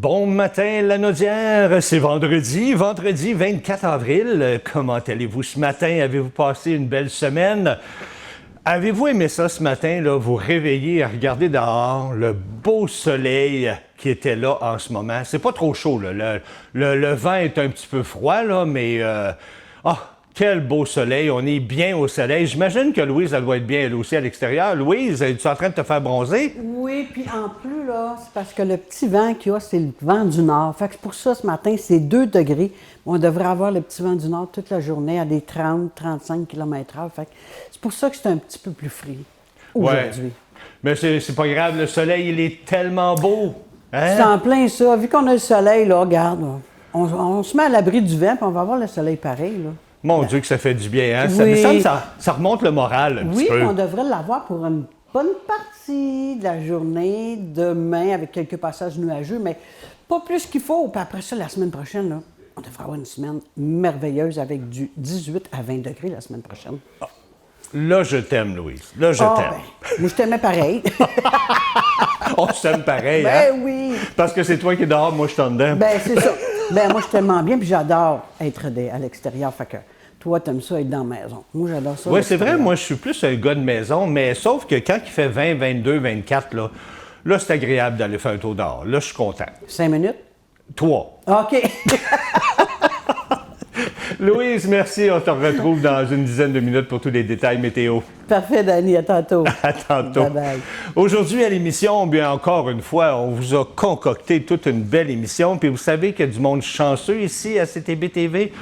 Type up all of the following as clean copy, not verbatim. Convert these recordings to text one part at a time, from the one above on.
Bon matin, Lanaudière. C'est vendredi 24 avril. Comment allez-vous ce matin? Avez-vous passé une belle semaine? Avez-vous aimé ça ce matin, là, vous réveiller et regarder dehors le beau soleil qui était là en ce moment? C'est pas trop chaud, là. Le vent est un petit peu froid, là, mais... quel beau soleil! On est bien au soleil. J'imagine que Louise, elle doit être bien, elle aussi, à l'extérieur. Louise, es-tu en train de te faire bronzer? Oui, puis en plus, là, c'est parce que le petit vent qu'il y a, c'est le vent du nord. Fait que pour ça, ce matin, c'est 2 degrés. On devrait avoir le petit vent du nord toute la journée à des 30-35 km/h. Fait que c'est pour ça que c'est un petit peu plus frais aujourd'hui. Ouais. Mais c'est pas grave, le soleil, il est tellement beau. Hein? C'est en plein ça. Vu qu'on a le soleil, là, regarde, là, on se met à l'abri du vent, puis on va avoir le soleil pareil, là. Mon Dieu que ça fait du bien, hein? Oui. Ça remonte le moral un petit peu. Oui, on devrait l'avoir pour une bonne partie de la journée, demain, avec quelques passages nuageux, mais pas plus qu'il faut. Puis après ça, la semaine prochaine, là, on devrait avoir une semaine merveilleuse avec du 18 à 20 degrés la semaine prochaine. Là, je t'aime, Louise. Là, je t'aime. Ben, moi, je t'aimais pareil. On s'aime pareil, Ben hein? oui. Parce que c'est toi qui es dehors, moi, je suis en dedans. Ben, c'est ça. Ben, moi, je t'aime bien, puis j'adore être à l'extérieur. Fait que toi, t'aimes ça être dans la maison. Moi, j'adore ça. Oui, c'est vrai, moi, je suis plus un gars de maison, mais sauf que quand il fait 20, 22, 24, là, c'est agréable d'aller faire un tour dehors. Là, je suis content. 5 minutes? 3. OK. Louise, merci. On te retrouve dans une dizaine de minutes pour tous les détails météo. Parfait, Dani. À tantôt. À tantôt. Bye-bye. Aujourd'hui, à l'émission, bien encore une fois, on vous a concocté toute une belle émission. Puis vous savez qu'il y a du monde chanceux ici à CTB-TV.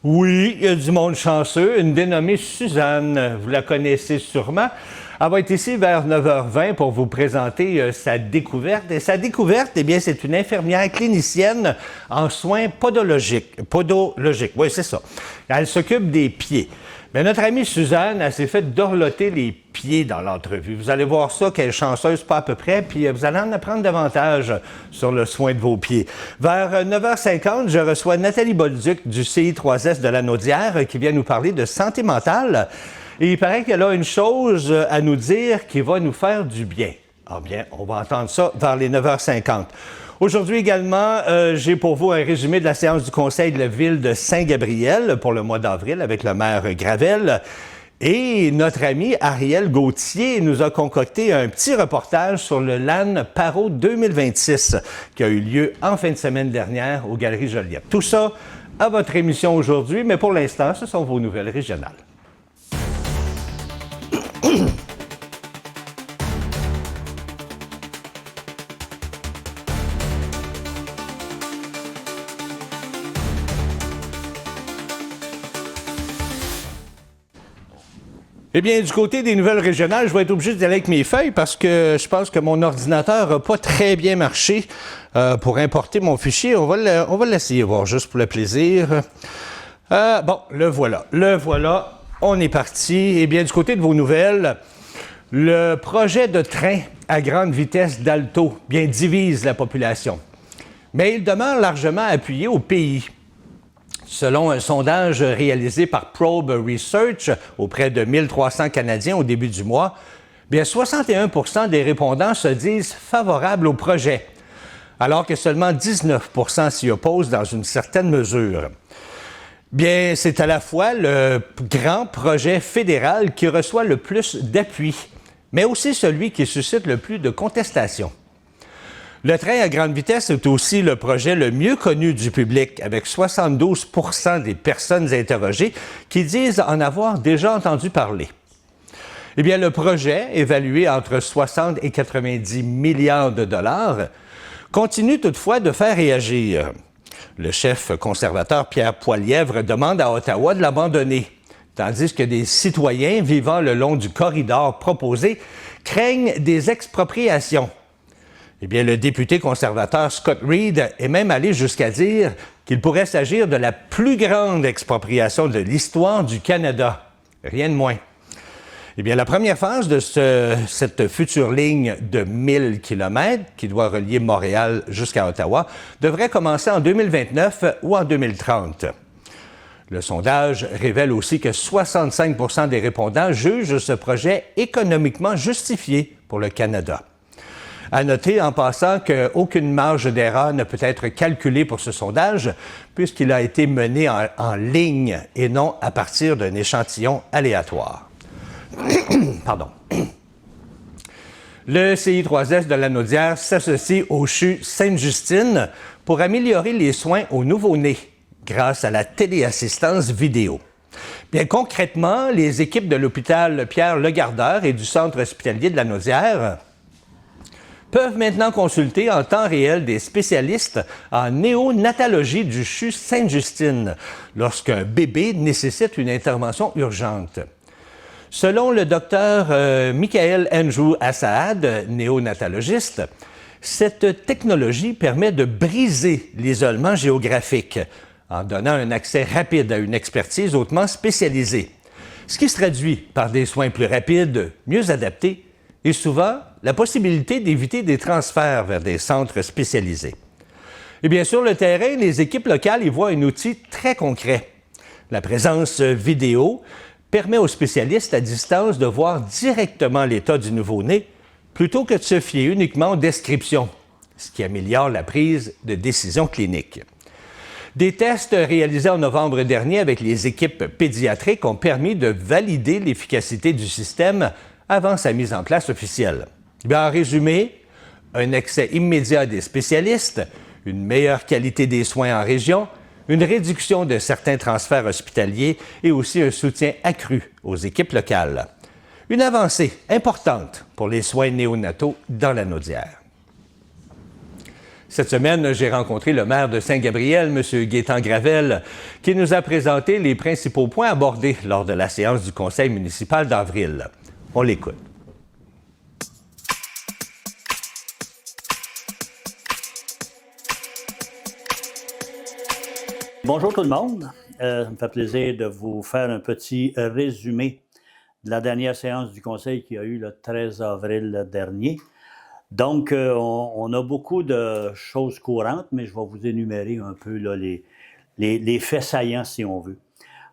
Oui, il y a du monde chanceux. Une dénommée Suzanne, vous la connaissez sûrement. Elle va être ici vers 9h20 pour vous présenter sa découverte. Et sa découverte, eh bien, c'est une infirmière clinicienne en soins podologiques. Oui, c'est ça. Elle s'occupe des pieds. Mais notre amie Suzanne, elle s'est fait dorloter les pieds dans l'entrevue. Vous allez voir ça, qu'elle est chanceuse, pas à peu près, puis vous allez en apprendre davantage sur le soin de vos pieds. Vers 9h50, je reçois Nathalie Bolduc du CI3S de Lanaudière qui vient nous parler de santé mentale. Et il paraît qu'elle a une chose à nous dire qui va nous faire du bien. Ah bien, on va entendre ça vers les 9h50. Aujourd'hui également, j'ai pour vous un résumé de la séance du conseil de la ville de Saint-Gabriel pour le mois d'avril avec le maire Gravel. Et notre ami Ariel Gauthier nous a concocté un petit reportage sur le LAN Paro 2026 qui a eu lieu en fin de semaine dernière aux Galeries Joliette. Tout ça à votre émission aujourd'hui, mais pour l'instant, ce sont vos nouvelles régionales. Eh bien, du côté des nouvelles régionales, je vais être obligé d'y aller avec mes feuilles parce que je pense que mon ordinateur n'a pas très bien marché pour importer mon fichier. On va l'essayer voir juste pour le plaisir. Bon, le voilà. On est parti. Eh bien, du côté de vos nouvelles, le projet de train à grande vitesse d'Alto bien divise la population. Mais il demeure largement appuyé au pays. Selon un sondage réalisé par Probe Research auprès de 1300 Canadiens au début du mois, bien 61 % des répondants se disent favorables au projet, alors que seulement 19 % s'y opposent dans une certaine mesure. Bien, c'est à la fois le grand projet fédéral qui reçoit le plus d'appui, mais aussi celui qui suscite le plus de contestations. Le train à grande vitesse est aussi le projet le mieux connu du public, avec 72 % des personnes interrogées qui disent en avoir déjà entendu parler. Eh bien, le projet, évalué entre 60 et 90 milliards de dollars, continue toutefois de faire réagir. Le chef conservateur Pierre Poilievre demande à Ottawa de l'abandonner, tandis que des citoyens vivant le long du corridor proposé craignent des expropriations. Eh bien, le député conservateur Scott Reid est même allé jusqu'à dire qu'il pourrait s'agir de la plus grande expropriation de l'histoire du Canada. Rien de moins. Eh bien, la première phase de cette future ligne de 1000 km qui doit relier Montréal jusqu'à Ottawa devrait commencer en 2029 ou en 2030. Le sondage révèle aussi que 65 % des répondants jugent ce projet économiquement justifié pour le Canada. À noter en passant qu'aucune marge d'erreur ne peut être calculée pour ce sondage puisqu'il a été mené en ligne et non à partir d'un échantillon aléatoire. Pardon. Le CI3S de Lanaudière s'associe au CHU Sainte-Justine pour améliorer les soins aux nouveau-nés grâce à la téléassistance vidéo. Bien concrètement, les équipes de l'hôpital Pierre-Legardeur et du centre hospitalier de Lanaudière peuvent maintenant consulter en temps réel des spécialistes en néonatologie du CHU Sainte-Justine lorsqu'un bébé nécessite une intervention urgente. Selon le docteur Michael Andrew Assaad, néonatologiste, cette technologie permet de briser l'isolement géographique en donnant un accès rapide à une expertise hautement spécialisée, ce qui se traduit par des soins plus rapides, mieux adaptés et souvent la possibilité d'éviter des transferts vers des centres spécialisés. Et bien sûr, le terrain, les équipes locales y voient un outil très concret. La présence vidéo permet aux spécialistes à distance de voir directement l'état du nouveau-né plutôt que de se fier uniquement aux descriptions, ce qui améliore la prise de décision clinique. Des tests réalisés en novembre dernier avec les équipes pédiatriques ont permis de valider l'efficacité du système avant sa mise en place officielle. Bien, en résumé, un accès immédiat à des spécialistes, une meilleure qualité des soins en région, une réduction de certains transferts hospitaliers et aussi un soutien accru aux équipes locales. Une avancée importante pour les soins néonataux dans la Naudière. Cette semaine, j'ai rencontré le maire de Saint-Gabriel, M. Gaétan Gravel, qui nous a présenté les principaux points abordés lors de la séance du conseil municipal d'avril. On l'écoute. Bonjour tout le monde. Ça me fait plaisir de vous faire un petit résumé de la dernière séance du conseil qui a eu le 13 avril dernier. Donc, on a beaucoup de choses courantes, mais je vais vous énumérer un peu là, les faits saillants, si on veut.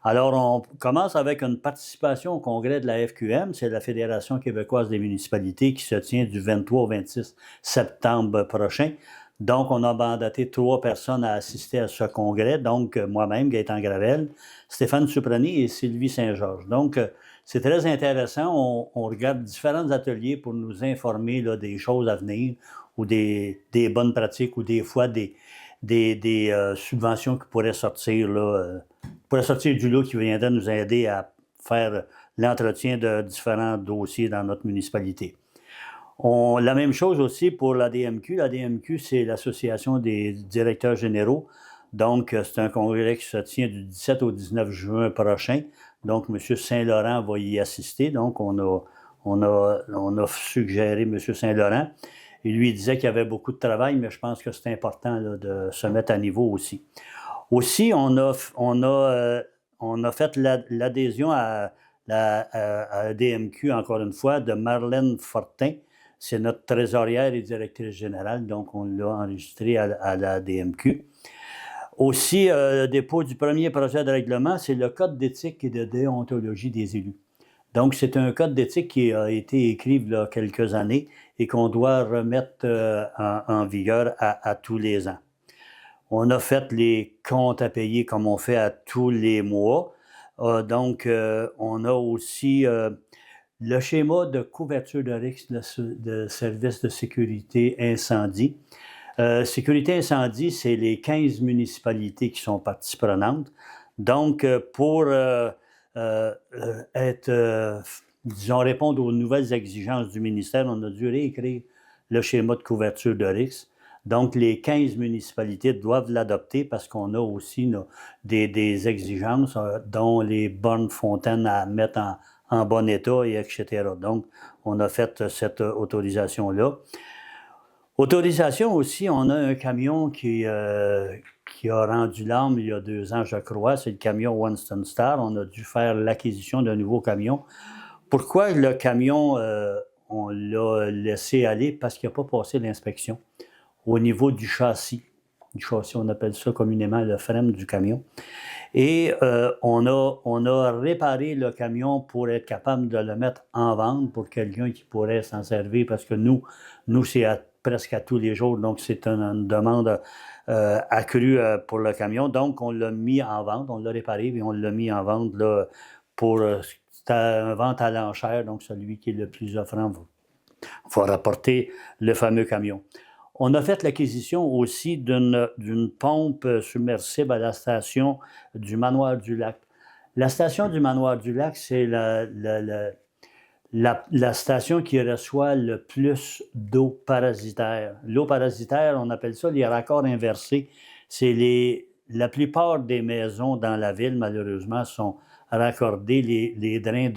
Alors, on commence avec une participation au congrès de la FQM, c'est la Fédération québécoise des municipalités, qui se tient du 23 au 26 septembre prochain. Donc, on a mandaté 3 personnes à assister à ce congrès, donc moi-même, Gaétan Gravel, Stéphane Suprani et Sylvie Saint-Georges. Donc, c'est très intéressant. On regarde différents ateliers pour nous informer là, des choses à venir ou des bonnes pratiques ou des fois des subventions qui pourraient sortir, du lot qui viendraient nous aider à faire l'entretien de différents dossiers dans notre municipalité. La même chose aussi pour l'ADMQ. L'ADMQ, c'est l'Association des directeurs généraux. Donc, c'est un congrès qui se tient du 17 au 19 juin prochain. Donc, M. Saint-Laurent va y assister. Donc, on a suggéré M. Saint-Laurent. Il lui disait qu'il y avait beaucoup de travail, mais je pense que c'est important là, de se mettre à niveau aussi. Aussi, on a fait l'adhésion à DMQ, encore une fois, de Marlène Fortin. C'est notre trésorière et directrice générale, donc on l'a enregistré à la DMQ. Aussi, dépôt du premier projet de règlement, c'est le Code d'éthique et de déontologie des élus. Donc, c'est un code d'éthique qui a été écrit il y a quelques années et qu'on doit remettre en vigueur à tous les ans. On a fait les comptes à payer comme on fait à tous les mois. Donc, on a aussi le schéma de couverture de risque de service de sécurité incendie. Sécurité incendie, c'est les 15 municipalités qui sont parties prenantes. Donc, pour répondre aux nouvelles exigences du ministère, on a dû réécrire le schéma de couverture de risque. Donc, les 15 municipalités doivent l'adopter parce qu'on a aussi des exigences, dont les bornes fontaines à mettre en bon état, et etc. Donc, on a fait cette autorisation-là. Autorisation aussi, on a un camion qui a rendu l'âme il y a 2 ans, je crois. C'est le camion Winston Star. On a dû faire l'acquisition d'un nouveau camion. Pourquoi le camion, on l'a laissé aller? Parce qu'il n'a pas passé l'inspection au niveau du châssis. Du châssis, on appelle ça communément le frame du camion. Et on a réparé le camion pour être capable de le mettre en vente pour quelqu'un qui pourrait s'en servir, parce que nous c'est à presque à tous les jours. Donc, c'est une demande accrue pour le camion. Donc, on l'a mis en vente, on l'a réparé et on l'a mis en vente là, pour c'était une vente à l'enchère. Donc, celui qui est le plus offrant va rapporter le fameux camion. On a fait l'acquisition aussi d'une pompe submersible à la station du Manoir du Lac. La station du Manoir du Lac, c'est la station qui reçoit le plus d'eau parasitaire. L'eau parasitaire, on appelle ça les raccords inversés. La plupart des maisons dans la ville, malheureusement, sont raccordées. Les drains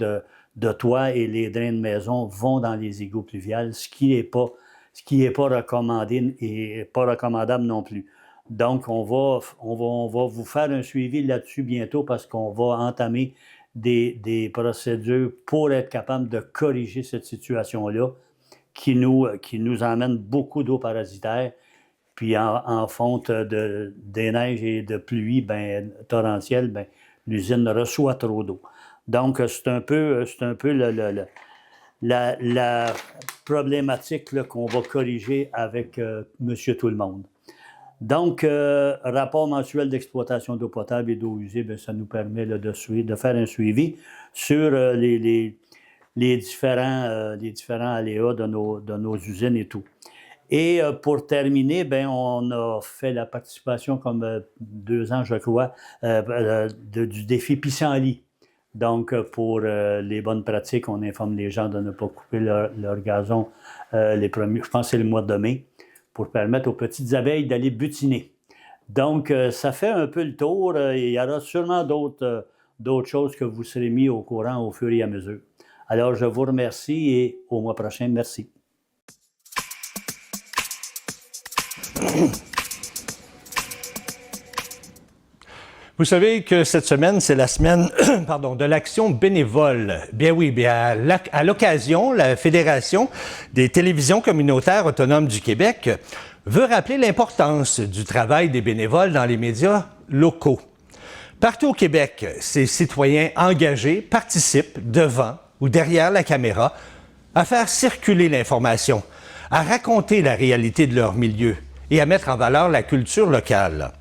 de toit et les drains de maison vont dans les égouts pluviales, ce qui n'est pas recommandé et pas recommandable non plus. Donc, on va vous faire un suivi là-dessus bientôt parce qu'on va entamer des procédures pour être capable de corriger cette situation-là qui nous emmène beaucoup d'eau parasitaire. Puis en fonte des neiges et de pluie torrentielle, l'usine reçoit trop d'eau. Donc, c'est un peu la problématique là, qu'on va corriger avec Monsieur Tout-le-Monde. Donc, rapport mensuel d'exploitation d'eau potable et d'eau usée, ça nous permet là, de faire un suivi sur les différents aléas de nos usines et tout. Et pour terminer, on a fait la participation, comme 2 ans, je crois, du défi Pissenlit. Donc, pour les bonnes pratiques, on informe les gens de ne pas couper leur gazon les premiers, je pense que c'est le mois de mai, pour permettre aux petites abeilles d'aller butiner. Donc, ça fait un peu le tour. Il y aura sûrement d'autres choses que vous serez mis au courant au fur et à mesure. Alors, je vous remercie et au mois prochain, merci. Vous savez que cette semaine, c'est la semaine de l'action bénévole. Bien oui, à l'occasion, la Fédération des télévisions communautaires autonomes du Québec veut rappeler l'importance du travail des bénévoles dans les médias locaux. Partout au Québec, ces citoyens engagés participent devant ou derrière la caméra à faire circuler l'information, à raconter la réalité de leur milieu et à mettre en valeur la culture locale.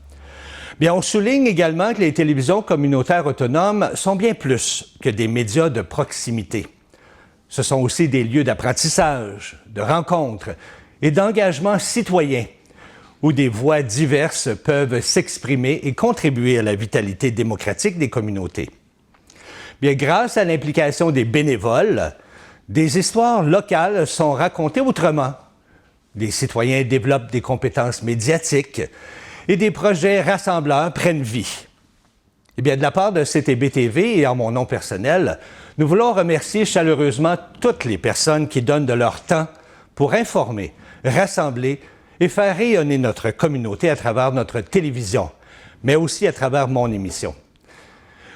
Bien, on souligne également que les télévisions communautaires autonomes sont bien plus que des médias de proximité. Ce sont aussi des lieux d'apprentissage, de rencontres et d'engagement citoyen où des voix diverses peuvent s'exprimer et contribuer à la vitalité démocratique des communautés. Bien, grâce à l'implication des bénévoles, des histoires locales sont racontées autrement. Les citoyens développent des compétences médiatiques et des projets rassembleurs prennent vie. Eh bien, de la part de CTB-TV et en mon nom personnel, nous voulons remercier chaleureusement toutes les personnes qui donnent de leur temps pour informer, rassembler et faire rayonner notre communauté à travers notre télévision, mais aussi à travers mon émission.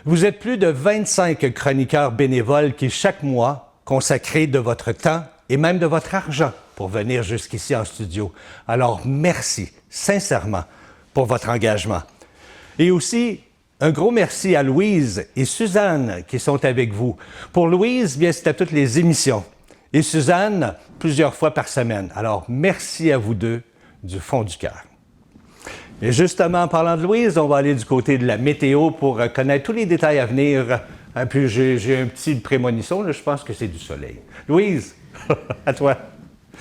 Vous êtes plus de 25 chroniqueurs bénévoles qui, chaque mois, consacrez de votre temps et même de votre argent pour venir jusqu'ici en studio. Alors, merci, sincèrement, pour votre engagement. Et aussi, un gros merci à Louise et Suzanne qui sont avec vous. Pour Louise, bien, c'est à toutes les émissions. Et Suzanne, plusieurs fois par semaine. Alors, merci à vous deux du fond du cœur. Et justement, en parlant de Louise, on va aller du côté de la météo pour connaître tous les détails à venir. Puis j'ai un petit prémonition, là, je pense que c'est du soleil. Louise, à toi.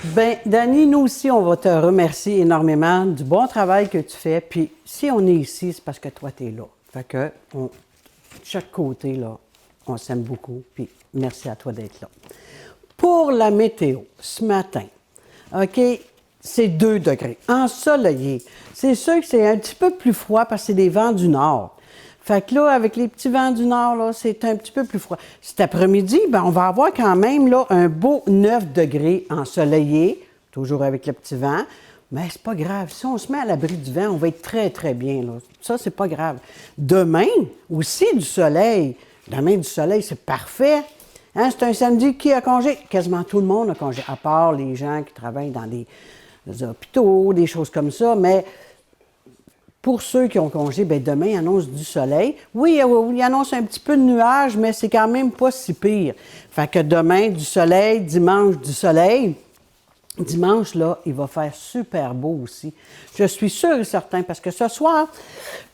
Bien, Danny, nous aussi, on va te remercier énormément du bon travail que tu fais. Puis, si on est ici, c'est parce que toi, tu es là. Fait que, de chaque côté, là, on s'aime beaucoup. Puis, merci à toi d'être là. Pour la météo, ce matin, OK, c'est 2 degrés. Ensoleillé. C'est sûr que c'est un petit peu plus froid parce que c'est des vents du nord. Fait que là, avec les petits vents du nord, là, c'est un petit peu plus froid. Cet après-midi, on va avoir quand même là, un beau 9 degrés ensoleillé, toujours avec le petit vent. Mais c'est pas grave. Si on se met à l'abri du vent, on va être très, très bien. Là. Ça, c'est pas grave. Demain, aussi du soleil. Demain, du soleil, c'est parfait. Hein, c'est un samedi qui a congé? Quasiment tout le monde a congé, à part les gens qui travaillent dans des hôpitaux, des choses comme ça. Mais pour ceux qui ont congé, bien, demain, il annonce du soleil. Oui, il annonce un petit peu de nuages, mais c'est quand même pas si pire. Fait que demain, du soleil, dimanche, du soleil. Dimanche, là, il va faire super beau aussi. Je suis sûre et certain, parce que ce soir,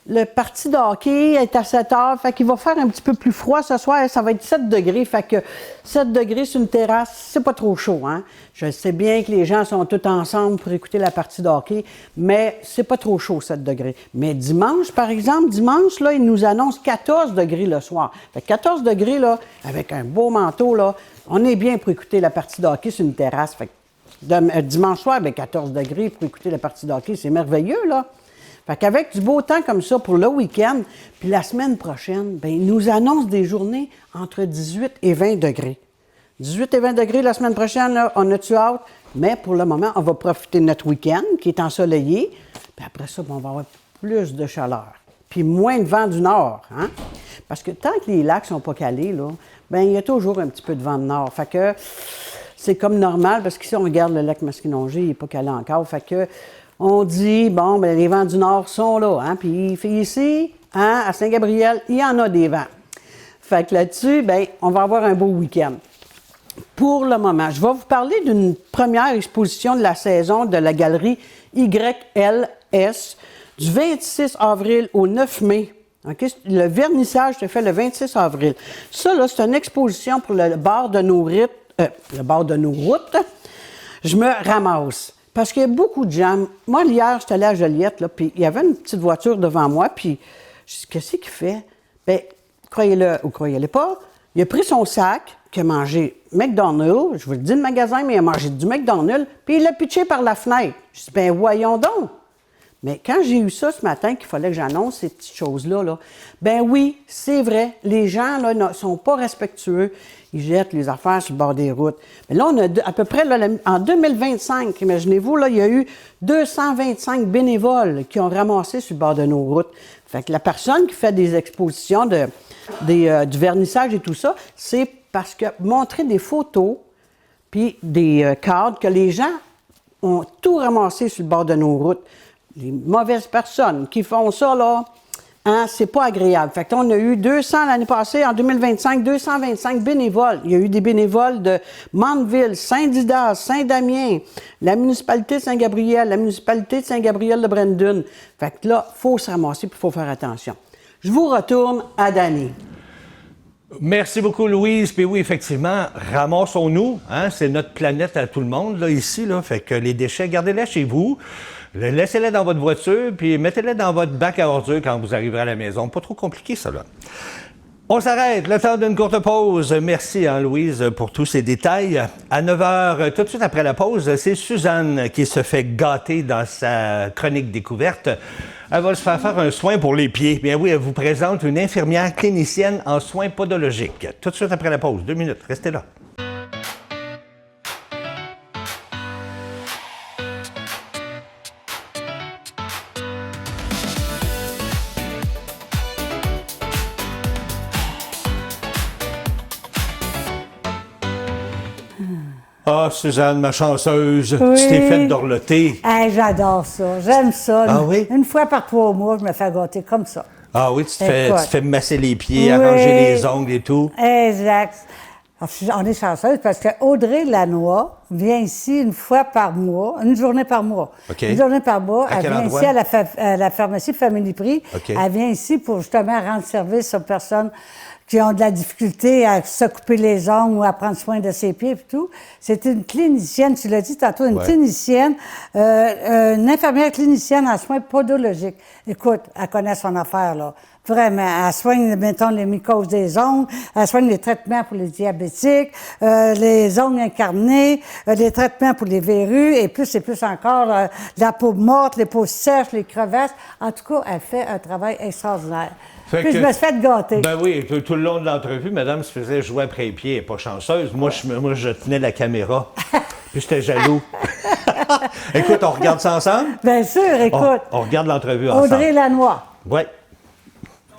le parti de hockey est à 7 heures, fait qu'il va faire un petit peu plus froid ce soir, ça va être 7 degrés, fait que 7 degrés sur une terrasse, c'est pas trop chaud, hein? Je sais bien que les gens sont tous ensemble pour écouter la partie de hockey, mais c'est pas trop chaud, 7 degrés. Mais dimanche, par exemple, là, il nous annonce 14 degrés le soir. Fait que 14 degrés, là, avec un beau manteau, là, on est bien pour écouter la partie de hockey sur une terrasse. Fait que dimanche soir, bien, 14 degrés pour écouter la partie de hockey, c'est merveilleux, là. Fait qu'avec du beau temps comme ça pour le week-end, puis la semaine prochaine, bien, ils nous annoncent des journées entre 18 et 20 degrés. 18 et 20 degrés la semaine prochaine, là, on a-tu hâte? Mais pour le moment, on va profiter de notre week-end qui est ensoleillé. Puis après ça, bien, on va avoir plus de chaleur. Puis moins de vent du nord, hein? Parce que tant que les lacs sont pas calés, là, bien, il y a toujours un petit peu de vent du nord. Fait que c'est comme normal, parce qu'ici, on regarde le lac Masquinongé, il n'est pas calé encore. Fait que on dit, bon, bien, les vents du nord sont là, hein? Puis ici, hein, à Saint-Gabriel, il y en a des vents. Fait que là-dessus, bien, on va avoir un beau week-end. Pour le moment, je vais vous parler d'une première exposition de la saison de la galerie YLS du 26 avril au 9 mai. Okay? Le vernissage se fait le 26 avril. Ça, là, c'est une exposition pour le bord de nos routes. Je me ramasse. Parce qu'il y a beaucoup de gens. Moi, hier, j'étais allée à Joliette, là, puis il y avait une petite voiture devant moi, puis je dis, qu'est-ce qu'il fait? Bien, croyez-le ou croyez-le pas, il a pris son sac, qu'il a mangé McDonald's, je vous le dis le magasin, mais il a mangé du McDonald's, puis il l'a pitché par la fenêtre. Je dis, bien, voyons donc. Mais quand j'ai eu ça ce matin, qu'il fallait que j'annonce ces petites choses-là, là, ben oui, c'est vrai, les gens là ne sont pas respectueux. Ils jettent les affaires sur le bord des routes. Mais là, on a à peu près, là, en 2025, imaginez-vous, là, il y a eu 225 bénévoles qui ont ramassé sur le bord de nos routes. Fait que la personne qui fait des expositions du vernissage et tout ça, c'est parce que montrer des photos puis des cadres que les gens ont tout ramassé sur le bord de nos routes. Les mauvaises personnes qui font ça, là, hein, c'est pas agréable. Fait que on a eu 200 l'année passée, en 2025, 225 bénévoles. Il y a eu des bénévoles de Mandeville, Saint-Didas, Saint-Damien, la municipalité de Saint-Gabriel, la municipalité de Saint-Gabriel-de-Brandon. Fait que là, il faut se ramasser puis il faut faire attention. Je vous retourne à Danny. Merci beaucoup, Louise. Puis oui, effectivement, ramassons-nous. Hein? C'est notre planète à tout le monde, là, ici. Là. Fait que les déchets, gardez-les chez vous. Laissez-les dans votre voiture, puis mettez-les dans votre bac à ordures quand vous arriverez à la maison. Pas trop compliqué, ça, là. On s'arrête, le temps d'une courte pause. Merci, hein, Louise, pour tous ces détails. À 9 h, tout de suite après la pause, c'est Suzanne qui se fait gâter dans sa chronique découverte. Elle va se faire un soin pour les pieds. Bien oui, elle vous présente une infirmière clinicienne en soins podologiques. Tout de suite après la pause, 2 minutes, restez là. Ah, Suzanne, ma chanceuse, Oui. tu t'es faite dorloter. Hey, j'adore ça. J'aime ça. Ah oui? Une fois par 3 mois, je me fais gâter comme ça. Ah oui, tu te Écoute. fais masser les pieds, Oui. arranger les ongles et tout. Exact. On est chanceuse parce que Audrey Lannoy vient ici une fois par mois, une journée par mois. OK. Une journée par mois. À Elle quel vient endroit? ici à la pharmacie Family Prix. OK. Elle vient ici pour justement rendre service aux personnes qui ont de la difficulté à se couper les ongles ou à prendre soin de ses pieds et tout. C'est une clinicienne, tu l'as dit tantôt, une Ouais. clinicienne, une infirmière clinicienne en soins podologiques. Écoute, elle connaît son affaire, là. Vraiment, elle soigne, mettons, les mycoses des ongles, elle soigne les traitements pour les diabétiques, les ongles incarnés, les traitements pour les verrues, et plus encore, la peau morte, les peaux sèches, les crevasses. En tout cas, elle fait un travail extraordinaire. Fait Puis que- je me suis fait gâter. Ben oui, tout le long de l'entrevue, madame se faisait jouer après les pieds, elle est pas chanceuse. Moi, je tenais la caméra, puis j'étais jaloux. Écoute, on regarde ça ensemble? Bien sûr, écoute. On regarde l'entrevue ensemble. Audrey Lannoy. Ouais.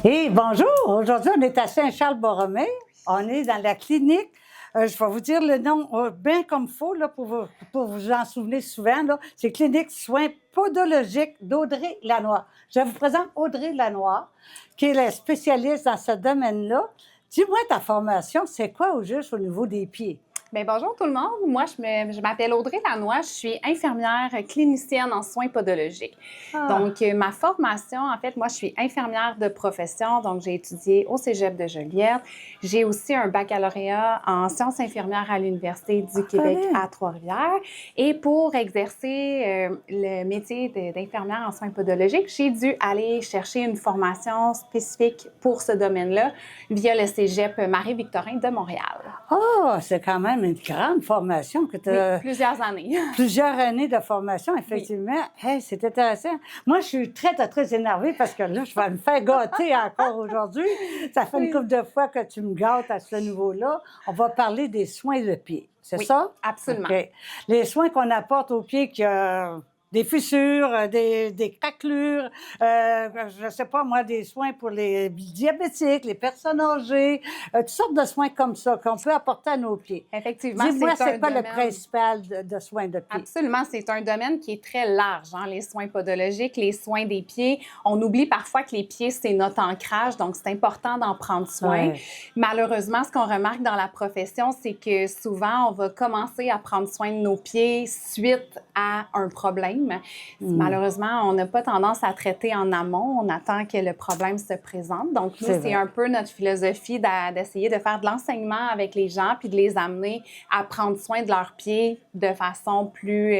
Et bonjour, aujourd'hui on est à Saint-Charles-Borromée, on est dans la clinique, je vais vous dire le nom bien comme il faut, là, pour vous en souvenir souvent, là. C'est Clinique Soins Podologiques d'Audrey Lannoy. Je vous présente Audrey Lannoy, qui est la spécialiste dans ce domaine-là. Dis-moi ta formation, c'est quoi au juste au niveau des pieds? Bien, bonjour tout le monde. Moi, je m'appelle Audrey Lannoy. Je suis infirmière clinicienne en soins podologiques. Donc, ma formation, en fait, moi, je suis infirmière de profession. Donc, j'ai étudié au Cégep de Joliette. J'ai aussi un baccalauréat en sciences infirmières à l'Université du Québec à Trois-Rivières. Et pour exercer le métier d'infirmière en soins podologiques, j'ai dû aller chercher une formation spécifique pour ce domaine-là via le Cégep Marie-Victorin de Montréal. Oh, c'est quand même une grande formation que tu as. Oui, plusieurs années. Plusieurs années de formation, effectivement. Oui. Hey, c'est intéressant. Moi, je suis très, très énervée parce que là, je vais me faire gâter encore aujourd'hui. Ça fait une couple de fois que tu me gâtes à ce niveau-là. On va parler des soins de pied. C'est ça? Absolument. Okay. Les soins qu'on apporte aux pieds qui des fissures, des craquelures, je ne sais pas moi, des soins pour les diabétiques, les personnes âgées, toutes sortes de soins comme ça qu'on peut apporter à nos pieds. Effectivement, dis-moi, c'est quoi domaine... le principal de soins de pieds? Absolument, c'est un domaine qui est très large, hein, les soins podologiques, les soins des pieds. On oublie parfois que les pieds, c'est notre ancrage, donc c'est important d'en prendre soin. Ouais. Malheureusement, ce qu'on remarque dans la profession, c'est que souvent, on va commencer à prendre soin de nos pieds suite à un problème. Malheureusement, on n'a pas tendance à traiter en amont. On attend que le problème se présente. Donc, nous, c'est un peu notre philosophie d'essayer de faire de l'enseignement avec les gens puis de les amener à prendre soin de leurs pieds de façon plus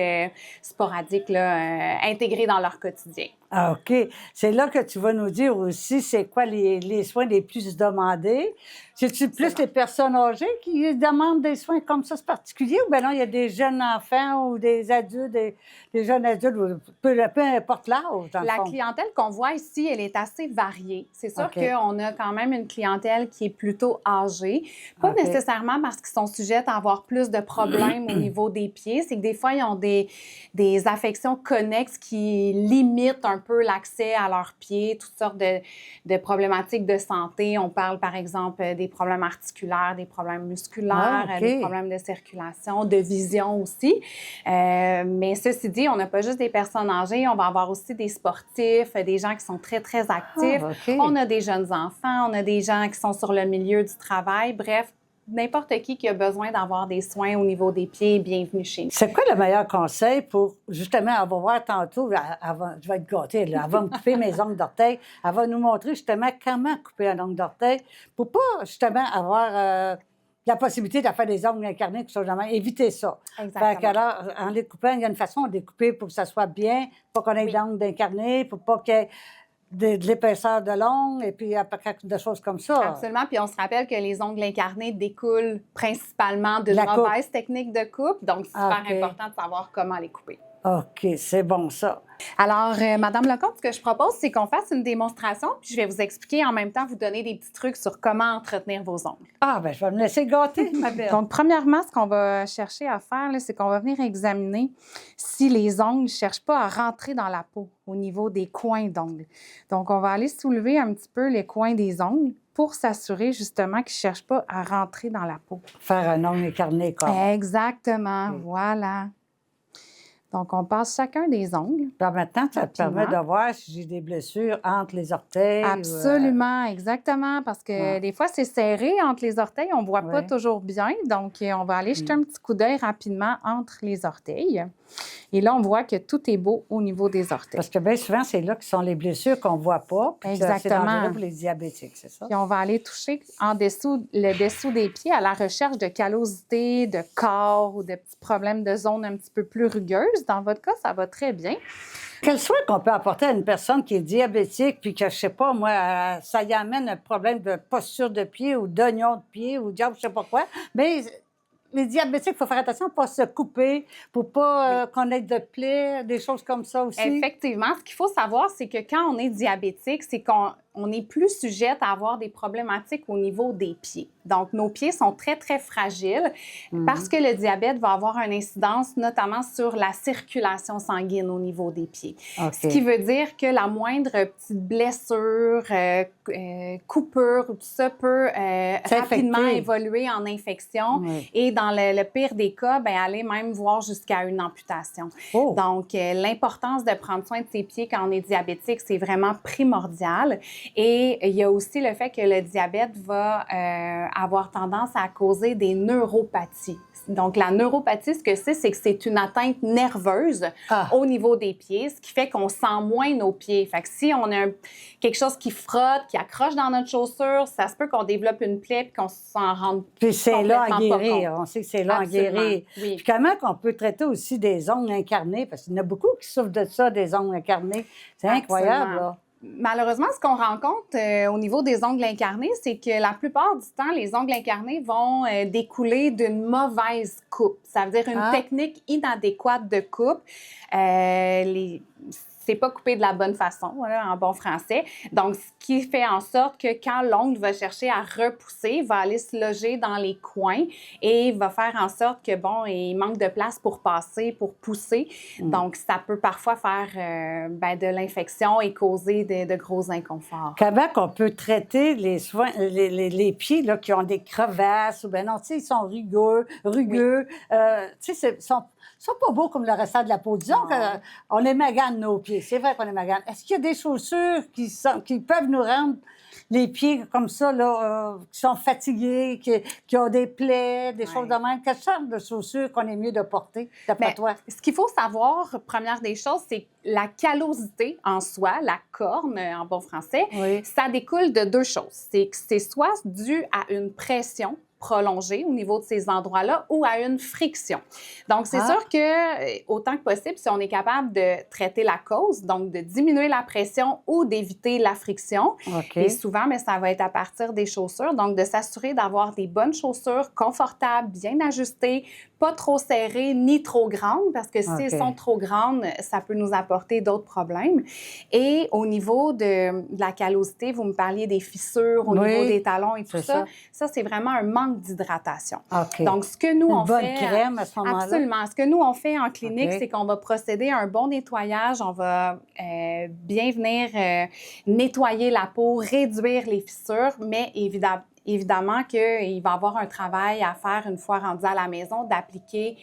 sporadique, là, intégrée dans leur quotidien. Ah, OK. C'est là que tu vas nous dire aussi c'est quoi les soins les plus demandés. C'est-tu plus les personnes âgées qui demandent des soins comme ça, c'est particulier, ou bien non, il y a des jeunes enfants ou des adultes, des jeunes adultes, peu importe l'âge, dans le La fond. clientèle qu'on voit ici, elle est assez variée. C'est sûr OK. qu'on a quand même une clientèle qui est plutôt âgée. Pas OK. nécessairement parce qu'ils sont sujets à avoir plus de problèmes au niveau des pieds. C'est que des fois, ils ont des affections connexes qui limitent un peu l'accès à leurs pieds, toutes sortes de problématiques de santé. On parle, par exemple, des problèmes articulaires, des problèmes musculaires, Ah, OK. des problèmes de circulation, de vision aussi. Mais ceci dit, on n'a pas juste des personnes âgées, on va avoir aussi des sportifs, des gens qui sont très, très actifs. Ah, OK. On a des jeunes enfants, on a des gens qui sont sur le milieu du travail. Bref, n'importe qui a besoin d'avoir des soins au niveau des pieds, bienvenue chez nous. C'est quoi le meilleur conseil pour, justement, elle va voir tantôt, je vais être gâtée, là, elle va me couper mes ongles d'orteil, elle va nous montrer justement comment couper un ongle d'orteil pour pas, justement, avoir la possibilité de faire des ongles incarnés, qui sont jamais, éviter ça. Exactement. Fait qu'alors, en les coupant, il y a une façon de les couper pour que ça soit bien, pour qu'on ait d'ongles incarnés, pour pas qu'il y ait de l'épaisseur de l'ongle et puis quelque de choses comme ça. Absolument. Puis on se rappelle que les ongles incarnés découlent principalement d'une La coupe. mauvaise technique de coupe. Donc, c'est super OK. important de savoir comment les couper. OK, c'est bon ça. Alors, Madame Lecomte, ce que je propose, c'est qu'on fasse une démonstration, puis je vais vous expliquer en même temps, vous donner des petits trucs sur comment entretenir vos ongles. Ah, bien, je vais me laisser gâter, ma belle. Donc, premièrement, ce qu'on va chercher à faire, là, c'est qu'on va venir examiner si les ongles ne cherchent pas à rentrer dans la peau au niveau des coins d'ongles. Donc, on va aller soulever un petit peu les coins des ongles pour s'assurer justement qu'ils ne cherchent pas à rentrer dans la peau. Faire un ongle incarné, comme. Exactement, voilà. Donc, on passe chacun des ongles. Puis maintenant, ça te Rapidement. permet de voir si j'ai des blessures entre les orteils. Absolument, exactement, parce que des fois, c'est serré entre les orteils, on ne voit pas Ouais. toujours bien. Donc, on va aller jeter un petit coup d'œil rapidement entre les orteils. Et là, on voit que tout est beau au niveau des orteils. Parce que bien souvent, c'est là que sont les blessures qu'on ne voit pas. Puis c'est Exactement. dangereux pour les diabétiques, c'est ça? Puis on va aller toucher le dessous des pieds à la recherche de callosité, de corps ou de petits problèmes de zones un petit peu plus rugueuses. Dans votre cas, ça va très bien. Quel soin qu'on peut apporter à une personne qui est diabétique puis que, je sais pas, moi, ça y amène un problème de posture de pied ou d'oignon de pied ou diable, je sais pas quoi. Mais les diabétiques, il faut faire attention pour ne pas se couper, pour ne pas qu'on ait de plaies, des choses comme ça aussi. Effectivement, ce qu'il faut savoir, c'est que quand on est diabétique, c'est qu'on est plus sujette à avoir des problématiques au niveau des pieds. Donc, nos pieds sont très, très fragiles parce que le diabète va avoir une incidence notamment sur la circulation sanguine au niveau des pieds. OK. Ce qui veut dire que la moindre petite blessure, coupure, tout ça peut rapidement infecté. évoluer en infection Oui. et dans le pire des cas, ben, aller même voir jusqu'à une amputation. Oh. Donc, l'importance de prendre soin de ses pieds quand on est diabétique, c'est vraiment primordial. Et il y a aussi le fait que le diabète va avoir tendance à causer des neuropathies. Donc, la neuropathie, ce que c'est que c'est une atteinte nerveuse au niveau des pieds, ce qui fait qu'on sent moins nos pieds. Fait que si on a quelque chose qui frotte, qui accroche dans notre chaussure, ça se peut qu'on développe une plaie et qu'on s'en rende Puis c'est là à complètement pas guérir. compte. On sait que c'est là à Absolument, guérir. oui. Puis comment qu'on peut traiter aussi des ongles incarnés? Parce qu'il y en a beaucoup qui souffrent de ça, des ongles incarnés. C'est incroyable, Absolument. là. Malheureusement, ce qu'on rencontre au niveau des ongles incarnés, c'est que la plupart du temps, les ongles incarnés vont découler d'une mauvaise coupe. Ça veut dire une technique inadéquate de coupe. C'est pas coupé de la bonne façon, voilà, en bon français. Donc, ce qui fait en sorte que quand l'ongle va chercher à repousser, il va aller se loger dans les coins et va faire en sorte que, bon, il manque de place pour passer, pour pousser. Donc, ça peut parfois faire de l'infection et causer de gros inconforts. Comment qu'on peut traiter les pieds là, qui ont des crevasses ou bien non, tu sais, ils sont rugueux. Tu sais, ils sont pas beaux comme le restant de la peau. Disons qu'on les magane nos pieds. C'est vrai qu'on les magane. Est-ce qu'il y a des chaussures qui peuvent nous rendre les pieds comme ça, là, qui sont fatigués, qui ont des plaies, des choses de même? Quelle sorte de chaussures qu'on est mieux de porter, d'après toi? Ce qu'il faut savoir, première des choses, c'est la callosité en soi, la corne en bon français, ça découle de deux choses. C'est que c'est soit dû à une pression prolongée au niveau de ces endroits-là ou à une friction. Donc, c'est sûr que, autant que possible, si on est capable de traiter la cause, donc de diminuer la pression ou d'éviter la friction, et souvent, mais ça va être à partir des chaussures, donc de s'assurer d'avoir des bonnes chaussures confortables, bien ajustées, pas trop serrées ni trop grandes, parce que si elles sont trop grandes, ça peut nous apporter d'autres problèmes. Et au niveau de la callosité, vous me parliez des fissures au niveau des talons et tout ça. Ça, c'est vraiment un manque d'hydratation. Donc, ce que nous, on fait... Une bonne crème à ce moment-là? Absolument. Ce que nous, on fait en clinique, c'est qu'on va procéder à un bon nettoyage. On va bien venir nettoyer la peau, réduire les fissures, mais évidemment qu'il va y avoir un travail à faire une fois rendu à la maison, d'appliquer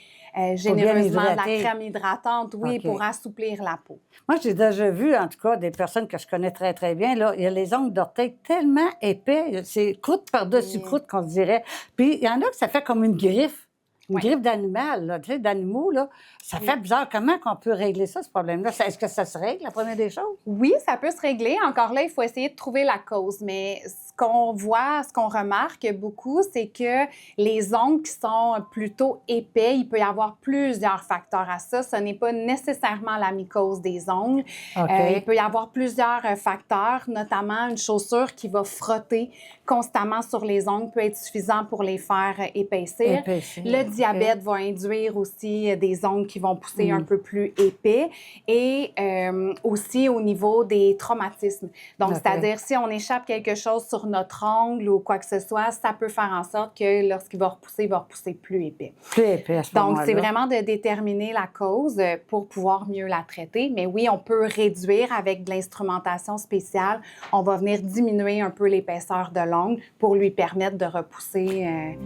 généreusement de la crème hydratante, pour assouplir la peau. Moi, j'ai déjà vu, en tout cas, des personnes que je connais très, très bien, là, il y a les ongles d'orteil tellement épais, c'est croûte par-dessus croûte, qu'on dirait. Puis, il y en a que ça fait comme une griffe. Une griffe d'animal, là, tu sais, d'animaux, là. Ça fait bizarre. Comment qu'on peut régler ça, ce problème-là? Est-ce que ça se règle, la première des choses? Oui, ça peut se régler. Encore là, il faut essayer de trouver la cause. Mais ce qu'on voit, ce qu'on remarque beaucoup, c'est que les ongles qui sont plutôt épais, il peut y avoir plusieurs facteurs à ça. Ce n'est pas nécessairement la mycose des ongles. Il peut y avoir plusieurs facteurs, notamment une chaussure qui va frotter constamment sur les ongles peut être suffisant pour les faire épaissir. Le diabète va induire aussi des ongles qui vont pousser un peu plus épais et aussi au niveau des traumatismes. Donc, c'est-à-dire si on échappe quelque chose sur notre ongle ou quoi que ce soit, ça peut faire en sorte que lorsqu'il va repousser plus épais. Plus épais à ce moment-là. Donc, c'est vraiment de déterminer la cause pour pouvoir mieux la traiter. Mais oui, on peut réduire avec de l'instrumentation spéciale. On va venir diminuer un peu l'épaisseur de l'ongle pour lui permettre de repousser.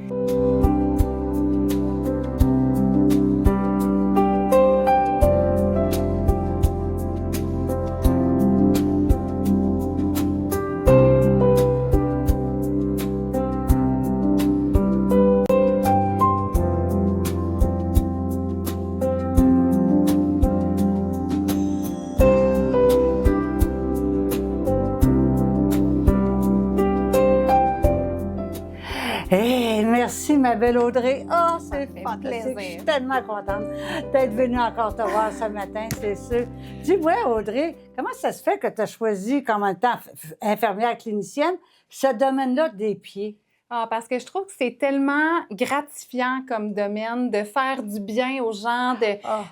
Merci, ma belle Audrey. Oh, c'est fantastique. Plaisir. Je suis tellement contente d'être venue encore te voir ce matin, c'est sûr. Dis-moi, Audrey, comment ça se fait que tu as choisi, comme en tant infirmière clinicienne, ce domaine-là des pieds? Parce que je trouve que c'est tellement gratifiant comme domaine de faire du bien aux gens,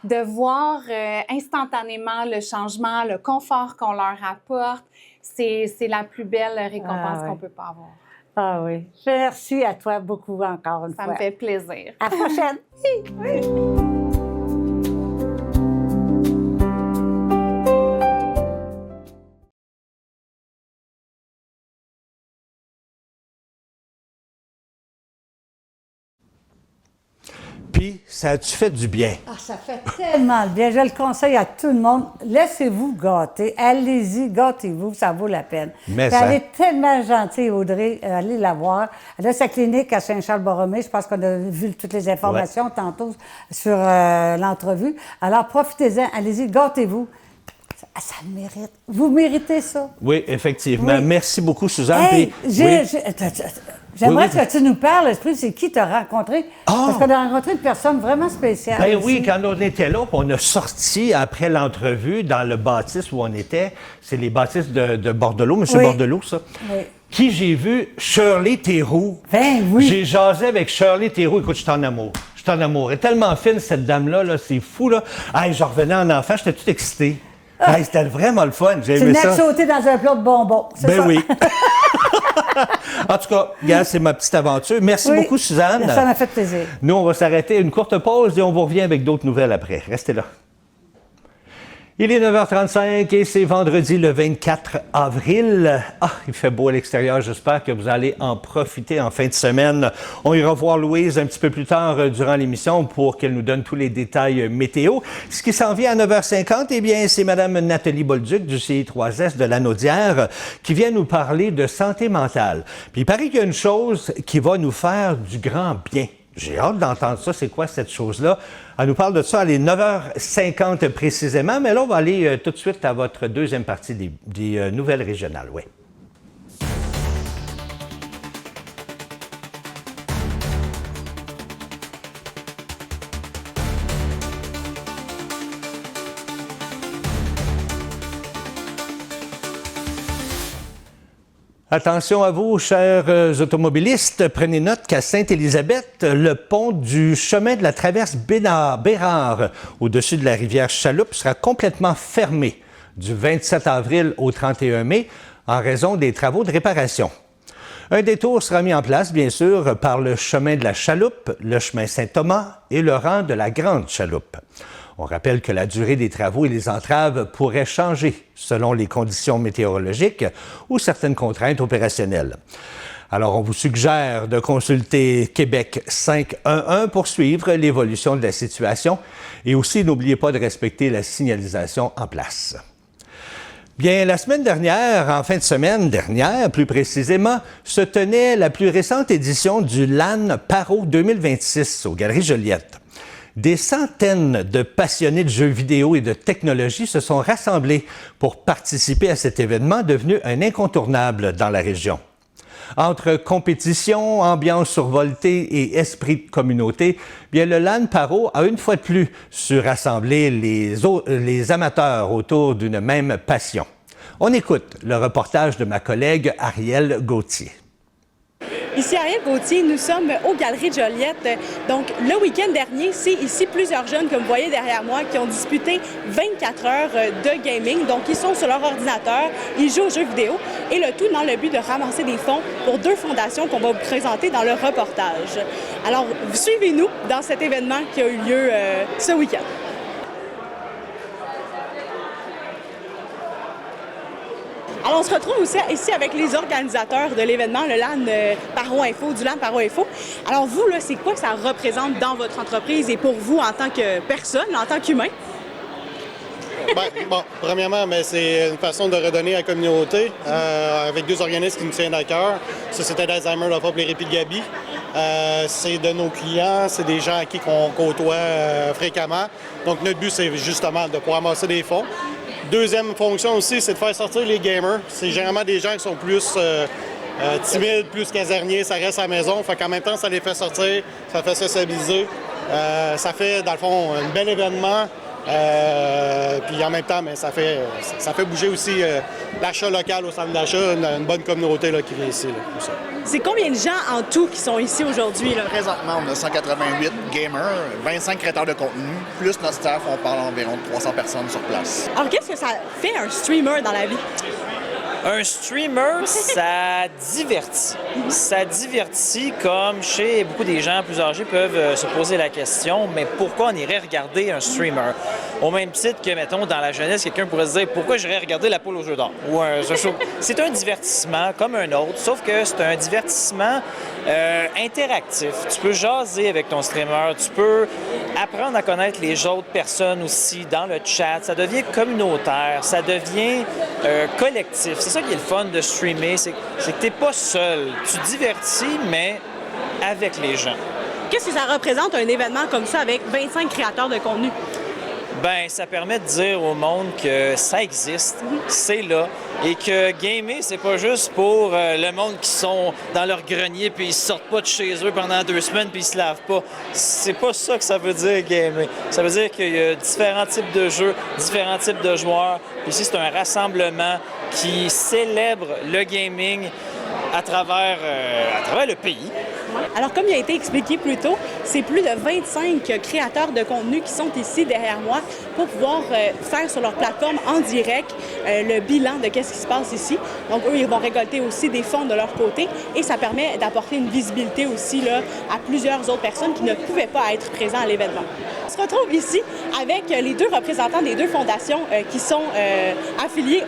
de voir instantanément le changement, le confort qu'on leur apporte. C'est la plus belle récompense qu'on peut pas avoir. Ah oui. Merci à toi beaucoup encore une fois. Ça me fait plaisir. À la prochaine. Oui. Puis puis ça a-tu fait du bien? Ah, ça fait tellement bien. Je le conseille à tout le monde. Laissez-vous gâter. Allez-y, gâtez-vous, ça vaut la peine. Mais Puis ça- elle est tellement gentille, Audrey. Allez la voir. Elle a sa clinique à Saint-Charles-Borromée. Je pense qu'on a vu toutes les informations tantôt sur l'entrevue. Alors, profitez-en. Allez-y, gâtez-vous. Ça le mérite. Vous méritez ça. Oui, effectivement. Oui. Merci beaucoup, Suzanne. Hey, Puis- oui. j'aimerais Oui, oui. que tu nous parles, Esprit, c'est qui t'as rencontré? Ah! Parce qu'on a rencontré une personne vraiment spéciale. Ben ici. oui, quand on était là, on a sorti après l'entrevue dans le bâtisse où on était. C'est les bâtisses de Bordelot, M. Oui. Bordelot, ça. Oui. Qui j'ai vu, Shirley Théroux. Ben oui. J'ai jasé avec Shirley Théroux. Écoute, je suis en amour. Je suis en amour. Elle est tellement fine, cette dame-là, là, c'est fou, là. Hey, je revenais en enfant, j'étais tout excité. Hey, c'était vraiment le fun. J'ai C'est aimé une ça. sauter dans un plat de bonbons. C'est Ben ça? oui. En tout cas, regarde, c'est ma petite aventure. Merci Oui. beaucoup, Suzanne. Ça m'a fait plaisir. Nous, on va s'arrêter une courte pause et on vous revient avec d'autres nouvelles après. Restez là. Il est 9h35 et c'est vendredi le 24 avril. Ah, il fait beau à l'extérieur. J'espère que vous allez en profiter en fin de semaine. On ira voir Louise un petit peu plus tard durant l'émission pour qu'elle nous donne tous les détails météo. Ce qui s'en vient à 9h50, eh bien, c'est Mme Nathalie Bolduc du CI3S de Lanaudière qui vient nous parler de santé mentale. Puis il paraît qu'il y a une chose qui va nous faire du grand bien. J'ai hâte d'entendre ça. C'est quoi cette chose-là? Elle nous parle de ça à les 9h50 précisément, mais là, on va aller tout de suite à votre deuxième partie des nouvelles régionales. Oui. Attention à vous, chers automobilistes, prenez note qu'à Sainte-Élisabeth, le pont du chemin de la traverse Bérard au-dessus de la rivière Chaloupe sera complètement fermé du 27 avril au 31 mai en raison des travaux de réparation. Un détour sera mis en place, bien sûr, par le chemin de la Chaloupe, le chemin Saint-Thomas et le rang de la Grande Chaloupe. On rappelle que la durée des travaux et les entraves pourraient changer selon les conditions météorologiques ou certaines contraintes opérationnelles. Alors, on vous suggère de consulter Québec 511 pour suivre l'évolution de la situation et aussi n'oubliez pas de respecter la signalisation en place. Bien, la semaine dernière, en fin de semaine dernière, plus précisément, se tenait la plus récente édition du LAN Paro 2026 aux Galeries Joliette. Des centaines de passionnés de jeux vidéo et de technologie se sont rassemblés pour participer à cet événement devenu un incontournable dans la région. Entre compétition, ambiance survoltée et esprit de communauté, bien le LAN Paro a une fois de plus su rassembler les amateurs autour d'une même passion. On écoute le reportage de ma collègue Arielle Gauthier. Ici Arielle Gauthier, nous sommes aux Galeries Joliette. Donc, le week-end dernier, c'est ici plusieurs jeunes, comme vous voyez derrière moi, qui ont disputé 24 heures de gaming. Donc, ils sont sur leur ordinateur, ils jouent aux jeux vidéo, et le tout dans le but de ramasser des fonds pour 2 fondations qu'on va vous présenter dans le reportage. Alors, suivez-nous dans cet événement qui a eu lieu ce week-end. Alors, on se retrouve aussi ici avec les organisateurs de l'événement, le LAN Paro Info, du LAN Paro Info. Alors, vous, là, c'est quoi que ça représente dans votre entreprise et pour vous en tant que personne, en tant qu'humain? Bon, premièrement, c'est une façon de redonner à la communauté avec 2 organismes qui nous tiennent à cœur. Société d'Alzheimer, la FOP, les Répits de Gaby. C'est de nos clients, c'est des gens à qui on côtoie fréquemment. Donc, notre but, c'est justement de pouvoir amasser des fonds. Deuxième fonction aussi, c'est de faire sortir les gamers. C'est généralement des gens qui sont plus timides, plus casaniers, ça reste à la maison. Fait qu'en même temps, ça les fait sortir, ça fait sociabiliser. Ça fait, dans le fond, un bel événement. Puis en même temps, mais ça fait bouger aussi l'achat local au centre d'achat, une bonne communauté là, qui vient ici. Là, pour ça. C'est combien de gens en tout qui sont ici aujourd'hui, là? Présentement, on a 188 gamers, 25 créateurs de contenu, plus notre staff, on parle environ de 300 personnes sur place. Alors, qu'est-ce que ça fait un streamer dans la vie? Un streamer, ça divertit. Ça divertit comme chez beaucoup des gens plus âgés peuvent se poser la question, mais pourquoi on irait regarder un streamer? Au même titre que, mettons, dans la jeunesse, quelqu'un pourrait se dire « Pourquoi j'irais regarder la poule aux jeux d'or? » ou un jeu show. C'est un divertissement comme un autre, sauf que c'est un divertissement interactif. Tu peux jaser avec ton streamer, tu peux apprendre à connaître les autres personnes aussi dans le chat. Ça devient communautaire, ça devient collectif. C'est ça qui est le fun de streamer, c'est que tu n'es pas seul. Tu divertis, mais avec les gens. Qu'est-ce que ça représente un événement comme ça avec 25 créateurs de contenu? Ben, ça permet de dire au monde que ça existe, c'est là, et que gamer, c'est pas juste pour le monde qui sont dans leur grenier puis ils sortent pas de chez eux pendant 2 semaines puis ils se lavent pas. C'est pas ça que ça veut dire gamer. Ça veut dire qu'il y a différents types de jeux, différents types de joueurs. Puis ici, c'est un rassemblement qui célèbre le gaming à travers le pays. Alors, comme il a été expliqué plus tôt, c'est plus de 25 créateurs de contenu qui sont ici derrière moi pour pouvoir faire sur leur plateforme en direct le bilan de qu'est-ce qui se passe ici. Donc, eux, ils vont récolter aussi des fonds de leur côté et ça permet d'apporter une visibilité aussi là, à plusieurs autres personnes qui ne pouvaient pas être présents à l'événement. On se retrouve ici avec les 2 représentants des 2 fondations qui sont affiliées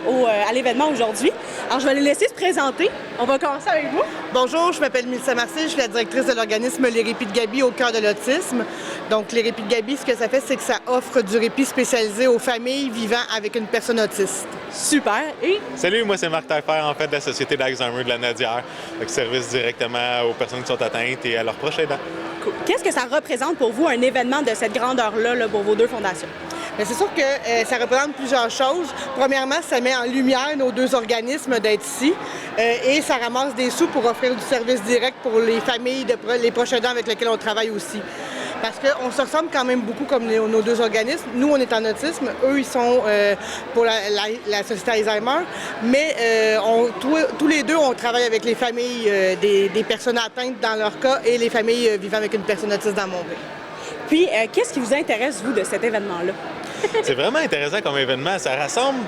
à l'événement aujourd'hui. Alors, je vais les laisser se présenter. On va commencer avec vous. Bonjour, je m'appelle Mélissa Marcy, je suis la directrice de l'organisme Les Répits de Gaby au cœur de l'autisme. Donc, Les Répits de Gaby, ce que ça fait, c'est que ça offre du répit spécialisé aux familles vivant avec une personne autiste. Super. Et? Salut, moi c'est Marc Taillefer, en fait, de la Société d'Alzheimer de la Nadière. Donc, service directement aux personnes qui sont atteintes et à leurs proches aidants. Cool. Qu'est-ce que ça représente pour vous, un événement de cette grandeur-là là, pour vos 2 fondations? Bien, c'est sûr que ça représente plusieurs choses. Premièrement, ça met en lumière nos 2 organismes d'être ici et ça ramasse des sous pour offrir du service direct pour les familles, les proches aidants avec lesquels on travaille aussi. Parce qu'on se ressemble quand même beaucoup comme nos 2 organismes. Nous, on est en autisme. Eux, ils sont pour la Société Alzheimer. Mais tous les 2, on travaille avec les familles des personnes atteintes dans leur cas et les familles vivant avec une personne autiste dans Montréal. Puis, qu'est-ce qui vous intéresse, vous, de cet événement-là? C'est vraiment intéressant comme événement. Ça rassemble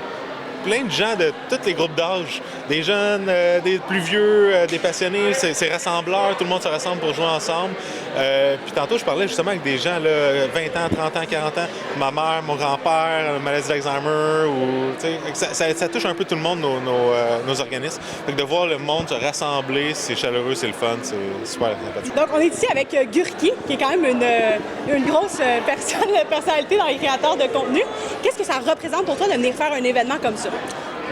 plein de gens de tous les groupes d'âge. Des jeunes, des plus vieux, des passionnés. C'est rassembleur. Tout le monde se rassemble pour jouer ensemble. Puis tantôt, je parlais justement avec des gens, là, 20 ans, 30 ans, 40 ans. Ma mère, mon grand-père, maladie d'Alzheimer. Ça touche un peu tout le monde, nos organismes. Fait que de voir le monde se rassembler, c'est chaleureux, c'est le fun, c'est super sympathique. Donc, on est ici avec Gurki, qui est quand même une grosse personnalité dans les créateurs de contenu. Qu'est-ce que ça représente pour toi de venir faire un événement comme ça?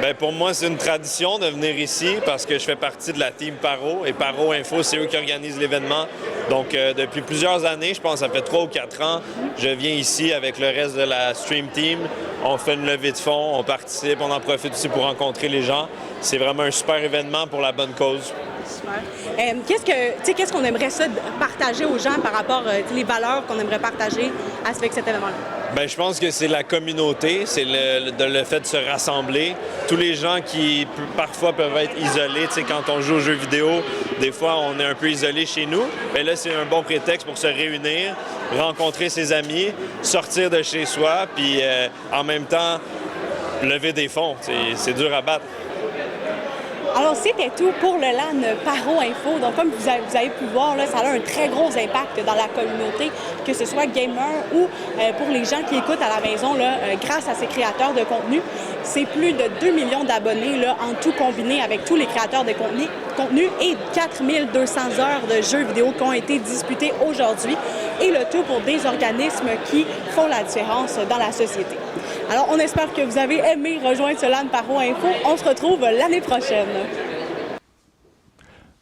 Bien, pour moi, c'est une tradition de venir ici parce que je fais partie de la team Paro et Paro Info, c'est eux qui organisent l'événement. Donc, depuis plusieurs années, je pense que ça fait 3 ou 4 ans, je viens ici avec le reste de la Stream Team. On fait une levée de fonds, on participe, on en profite aussi pour rencontrer les gens. C'est vraiment un super événement pour la bonne cause. Super. Qu'est-ce qu'on aimerait ça partager aux gens par rapport aux valeurs qu'on aimerait partager avec cet événement-là? Bien, je pense que c'est la communauté, c'est le fait de se rassembler. Tous les gens qui parfois peuvent être isolés, quand on joue aux jeux vidéo, des fois on est un peu isolé chez nous. Bien là, c'est un bon prétexte pour se réunir, rencontrer ses amis, sortir de chez soi, puis en même temps lever des fonds. C'est dur à battre. Alors, c'était tout pour le LAN Paro Info. Donc, comme vous avez pu voir, là, ça a un très gros impact dans la communauté, que ce soit gamer ou pour les gens qui écoutent à la maison, là, grâce à ces créateurs de contenu. C'est plus de 2 millions d'abonnés là, en tout combiné avec tous les créateurs de contenu et 4200 heures de jeux vidéo qui ont été disputés aujourd'hui. Et le tout pour des organismes qui font la différence dans la société. Alors, on espère que vous avez aimé rejoindre ce LAN Paro Info. On se retrouve l'année prochaine.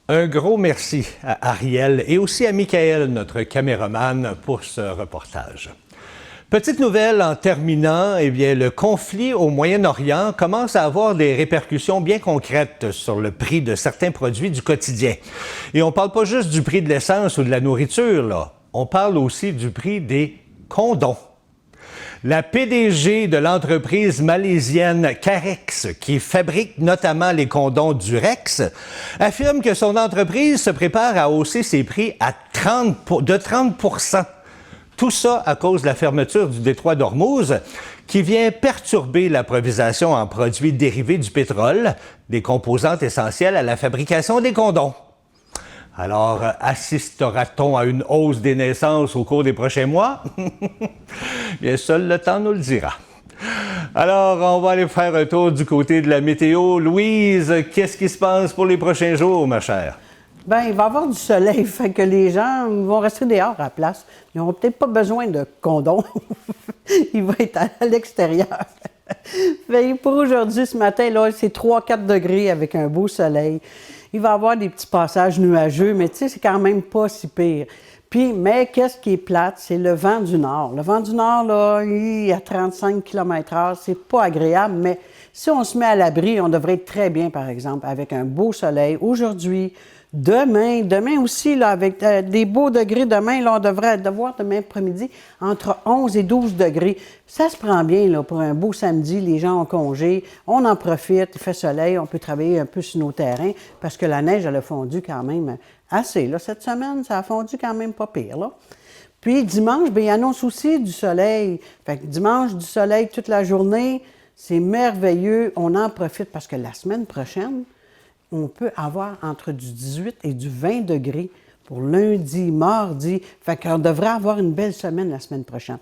Un gros merci à Ariel et aussi à Michael, notre caméraman, pour ce reportage. Petite nouvelle en terminant, eh bien, le conflit au Moyen-Orient commence à avoir des répercussions bien concrètes sur le prix de certains produits du quotidien. Et on ne parle pas juste du prix de l'essence ou de la nourriture, là. On parle aussi du prix des condoms. La PDG de l'entreprise malaisienne Carex, qui fabrique notamment les condoms Durex, affirme que son entreprise se prépare à hausser ses prix de 30 %. Tout ça à cause de la fermeture du détroit d'Ormuz, qui vient perturber l'approvisionnement en produits dérivés du pétrole, des composantes essentielles à la fabrication des condoms. Alors, assistera-t-on à une hausse des naissances au cours des prochains mois? Bien, seul le temps nous le dira. Alors, on va aller faire un tour du côté de la météo. Louise, qu'est-ce qui se passe pour les prochains jours, ma chère? Bien, il va y avoir du soleil, fait que les gens vont rester dehors à la place. Ils n'auront peut-être pas besoin de condom. Ils vont être à l'extérieur. Fait, pour aujourd'hui, ce matin, là, c'est 3-4 degrés avec un beau soleil. Il va y avoir des petits passages nuageux, mais tu sais, c'est quand même pas si pire. Puis, mais qu'est-ce qui est plate? C'est le vent du nord. Le vent du nord, là, il est à 35 km/h. C'est pas agréable, mais si on se met à l'abri, on devrait être très bien, par exemple, avec un beau soleil. Aujourd'hui, demain aussi, là, avec des beaux degrés demain, là, on devrait avoir demain après-midi entre 11 et 12 degrés. Ça se prend bien là, pour un beau samedi, les gens ont congé, on en profite, il fait soleil, on peut travailler un peu sur nos terrains parce que la neige, elle a fondu quand même assez. Là. Cette semaine, ça a fondu quand même pas pire. Là. Puis dimanche, bien, il annonce aussi du soleil. Fait que dimanche, du soleil toute la journée, c'est merveilleux, on en profite parce que la semaine prochaine, on peut avoir entre du 18 et du 20 degrés pour lundi, mardi. Fait qu'on devrait avoir une belle semaine la semaine prochaine.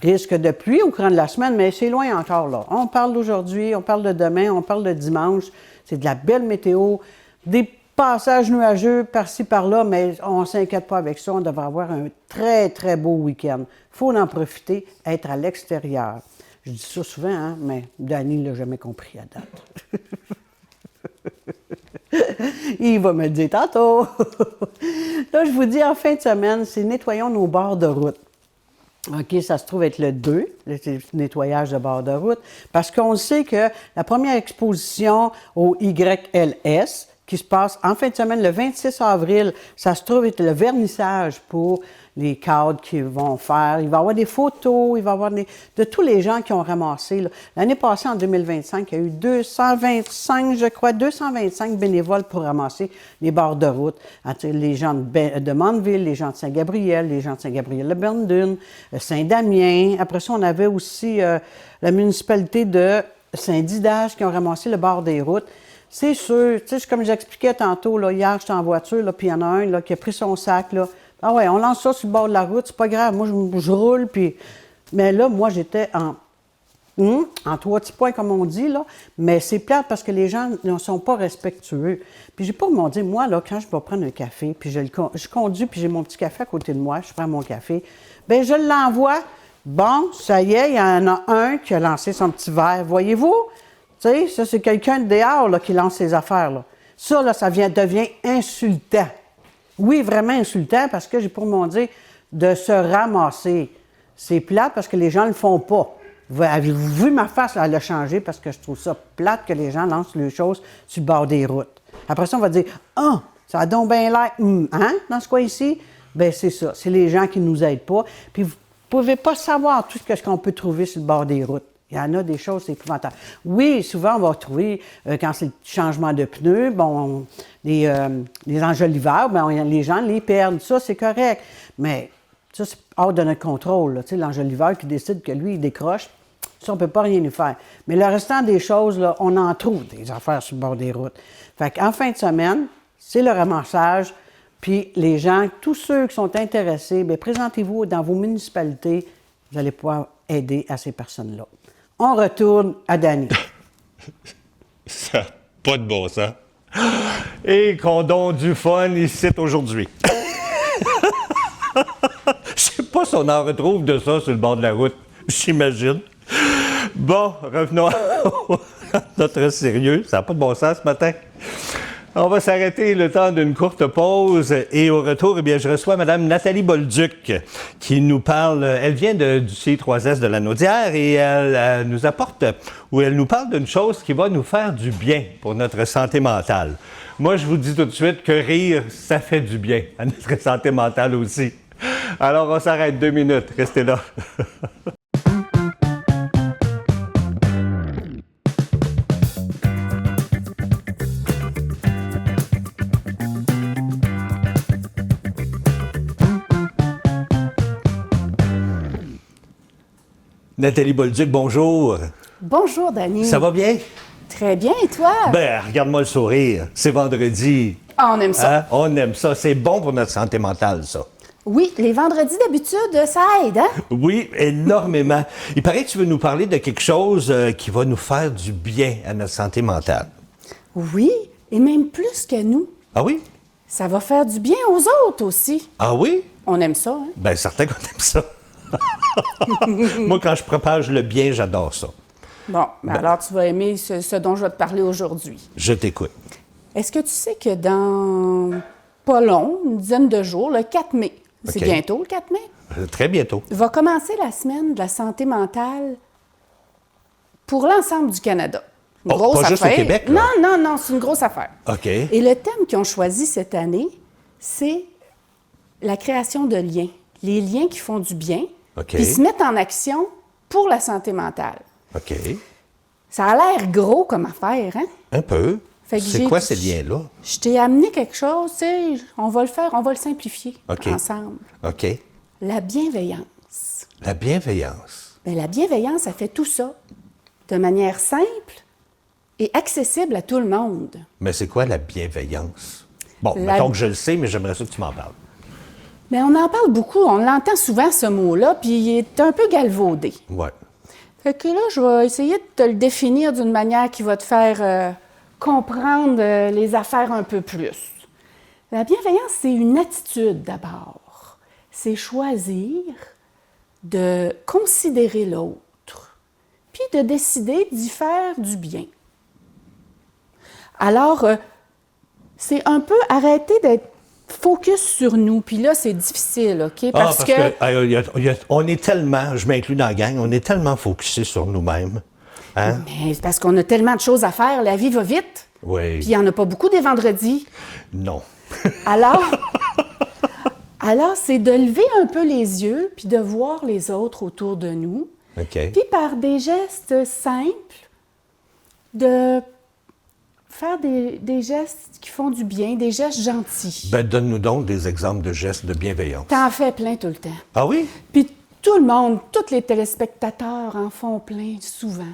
Risque de pluie au courant de la semaine, mais c'est loin encore là. On parle d'aujourd'hui, on parle de demain, on parle de dimanche. C'est de la belle météo, des passages nuageux par-ci, par-là, mais on ne s'inquiète pas avec ça. On devrait avoir un très, très beau week-end. Il faut en profiter, être à l'extérieur. Je dis ça souvent, hein, mais Danny ne l'a jamais compris à date. Il va me le dire tantôt. Là, je vous dis, en fin de semaine, c'est nettoyons nos bords de route. OK, ça se trouve être le 2, le nettoyage de bord de route, parce qu'on sait que la première exposition au YLS, qui se passe en fin de semaine, le 26 avril, ça se trouve être le vernissage pour les cadres qu'ils vont faire. Il va y avoir des photos, il va y avoir de tous les gens qui ont ramassé. Là. L'année passée, en 2025, il y a eu 225 bénévoles pour ramasser les bords de route. Les gens de Mandeville, les gens de Saint-Gabriel, les gens de Saint-Gabriel-le-Bernedune, Saint-Damien. Après ça, on avait aussi la municipalité de Saint-Didache qui ont ramassé le bord des routes. C'est sûr, tu sais, comme j'expliquais tantôt, là, hier, j'étais en voiture, là, puis il y en a un là, qui a pris son sac, là. Ah ouais, on lance ça sur le bord de la route, c'est pas grave, moi, je roule, puis... Mais là, moi, j'étais en 3 petits points, comme on dit, là, mais c'est plate parce que les gens ne sont pas respectueux. Puis j'ai pas mon dire, moi, là, quand je vais prendre un café, puis je conduis, puis j'ai mon petit café à côté de moi, je prends mon café, bien, je l'envoie. Bon, ça y est, il y en a un qui a lancé son petit verre, voyez-vous? Tu sais, ça, c'est quelqu'un de dehors là, qui lance ses affaires. Là. Ça, là, ça devient insultant. Oui, vraiment insultant, parce que j'ai pour mon dire de se ramasser. C'est plate parce que les gens ne le font pas. Avez-vous vu ma face? Là, elle a changé parce que je trouve ça plate que les gens lancent les choses sur le bord des routes. Après ça, on va dire « Ah, ça a donc bien l'air... hein, dans ce cas-ci? » Bien, c'est ça. C'est les gens qui ne nous aident pas. Puis vous ne pouvez pas savoir tout ce qu'on peut trouver sur le bord des routes. Il y en a des choses épouvantables. Oui, souvent, on va trouver, quand c'est le changement de pneus, bon, les enjoliveurs, ben, les gens les perdent. Ça, c'est correct. Mais ça, c'est hors de notre contrôle. Là. Tu sais, l'enjoliveur qui décide que lui, il décroche, ça, on ne peut pas rien y faire. Mais le restant des choses, là, on en trouve des affaires sur le bord des routes. Fait qu'en fin de semaine, c'est le ramassage. Puis les gens, tous ceux qui sont intéressés, bien, présentez-vous dans vos municipalités. Vous allez pouvoir aider à ces personnes-là. On retourne à Danny. Ça n'a pas de bon sens. Et qu'on du fun ici aujourd'hui. Je sais pas si on en retrouve de ça sur le bord de la route, j'imagine. Bon, revenons à notre sérieux. Ça n'a pas de bon sens ce matin. On va s'arrêter le temps d'une courte pause et au retour, eh bien, je reçois Mme Nathalie Bolduc qui nous parle, elle vient du CI3S de la Naudière et elle nous apporte, ou elle nous parle d'une chose qui va nous faire du bien pour notre santé mentale. Moi, je vous dis tout de suite que rire, ça fait du bien à notre santé mentale aussi. Alors, on s'arrête 2 minutes. Restez là. Nathalie Bolduc, bonjour. Bonjour, Danny. Ça va bien? Très bien, et toi? Ben, regarde-moi le sourire. C'est vendredi. Ah, on aime ça. Hein? On aime ça. C'est bon pour notre santé mentale, ça. Oui, les vendredis d'habitude, ça aide, hein? Oui, énormément. Il paraît que tu veux nous parler de quelque chose qui va nous faire du bien à notre santé mentale. Oui, et même plus que nous. Ah oui? Ça va faire du bien aux autres aussi. Ah oui? On aime ça, hein? Bien, certain qu'on aime ça. Moi, quand je propage le bien, j'adore ça. Bon, alors tu vas aimer ce dont je vais te parler aujourd'hui. Je t'écoute. Est-ce que tu sais que dans pas long, une dizaine de jours, le 4 mai, c'est OK. bientôt le 4 mai, Très bientôt. va commencer la semaine de la santé mentale pour l'ensemble du Canada. Une Oh, grosse pas juste au affaire. Québec, là. Non, c'est une grosse affaire. OK. Et le thème qu'ils ont choisi cette année, c'est la création de liens. Les liens qui font du bien, OK. puis se mettent en action pour la santé mentale. OK. Ça a l'air gros comme affaire, hein? Un peu. Fait que C'est j'ai- quoi ces liens-là? Je t'ai amené quelque chose, tu sais, on va le faire, on va le simplifier OK. ensemble. OK. La bienveillance. La bienveillance. Bien, la bienveillance, ça fait tout ça de manière simple et accessible à tout le monde. Mais c'est quoi la bienveillance? Bon, La- mettons que je le sais, mais j'aimerais ça que tu m'en parles. Mais on en parle beaucoup, on l'entend souvent ce mot-là, puis il est un peu galvaudé. Ouais. Fait que là, je vais essayer de te le définir d'une manière qui va te faire comprendre les affaires un peu plus. La bienveillance, c'est une attitude d'abord. C'est choisir de considérer l'autre, puis de décider d'y faire du bien. Alors, c'est un peu arrêter d'être focus sur nous. Puis là, c'est difficile, OK? Parce que on est tellement, je m'inclus dans la gang, on est tellement focusé sur nous-mêmes. Hein? mais c'est parce qu'on a tellement de choses à faire, la vie va vite. Oui. Puis il n'y en a pas beaucoup des vendredis. Non. Alors, c'est de lever un peu les yeux puis de voir les autres autour de nous. OK. Puis par des gestes simples, de faire des gestes qui font du bien, des gestes gentils. Ben, donne-nous donc des exemples de gestes de bienveillance. T'en fais plein tout le temps. Ah oui? Puis tout le monde, tous les téléspectateurs en font plein souvent.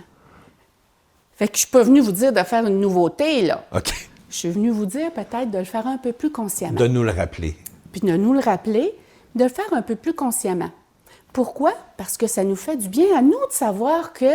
Fait que je suis pas venue vous dire de faire une nouveauté, là. OK. Je suis venue vous dire peut-être de le faire un peu plus consciemment. De nous le rappeler. Puis de nous le rappeler, de le faire un peu plus consciemment. Pourquoi? Parce que ça nous fait du bien à nous de savoir que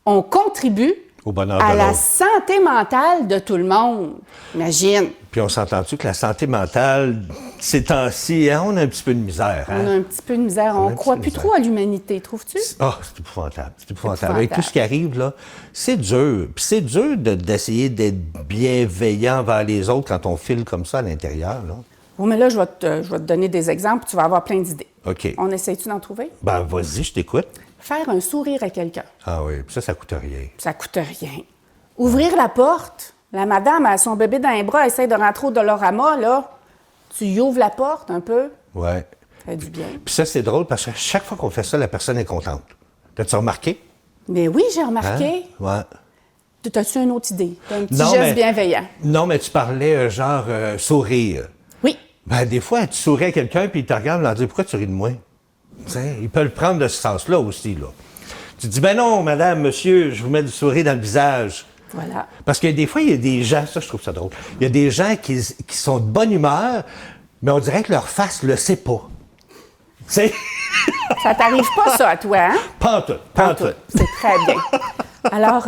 on contribue Au bonheur à de la l'autre. santé mentale de tout le monde. Imagine, Puis on s'entend-tu que la santé mentale, ces temps-ci, hein, on a un petit peu de misère. on Hein? a un petit peu de misère. On a On un petit croit peu de plus misère. trop à l'humanité, trouves-tu? Ah, c'est épouvantable. C'est épouvantable. épouvantable. Avec tout ce qui arrive, là, c'est dur. Puis c'est dur d'essayer d'être bienveillant vers les autres quand on file comme ça à l'intérieur, là. Bon, mais là, je vais te donner des exemples, tu vas avoir plein d'idées. OK. On essaie-tu d'en trouver? Ben, vas-y, je t'écoute. Faire un sourire à quelqu'un, Ah oui, puis ça coûte rien. ça coûte rien. Ouvrir la porte. La madame a son bébé dans les bras, elle essaie de rentrer au Dolorama, là. Tu y ouvres la porte un peu, Ouais. ça fait du bien. Puis ça, c'est drôle parce que chaque fois qu'on fait ça, la personne est contente. T'as-tu remarqué? Mais oui, j'ai remarqué. Hein? Ouais. T'as-tu une autre idée? T'as un petit Non, geste mais- bienveillant. Non, mais tu parlais genre sourire. Oui. Ben, des fois, tu souris à quelqu'un, puis il te regarde, il leur dit pourquoi tu ris de moi? Tu sais, il peut le prendre de ce sens-là aussi, là. Tu dis, ben non, madame, monsieur, je vous mets du sourire dans le visage. Voilà. Parce que des fois, il y a des gens, ça, je trouve ça drôle, il y a des gens qui sont de bonne humeur, mais on dirait que leur face le sait pas. Tu sais, Ça t'arrive pas, ça, à toi, hein? pas en tout, pas en tout. C'est très bien. Alors,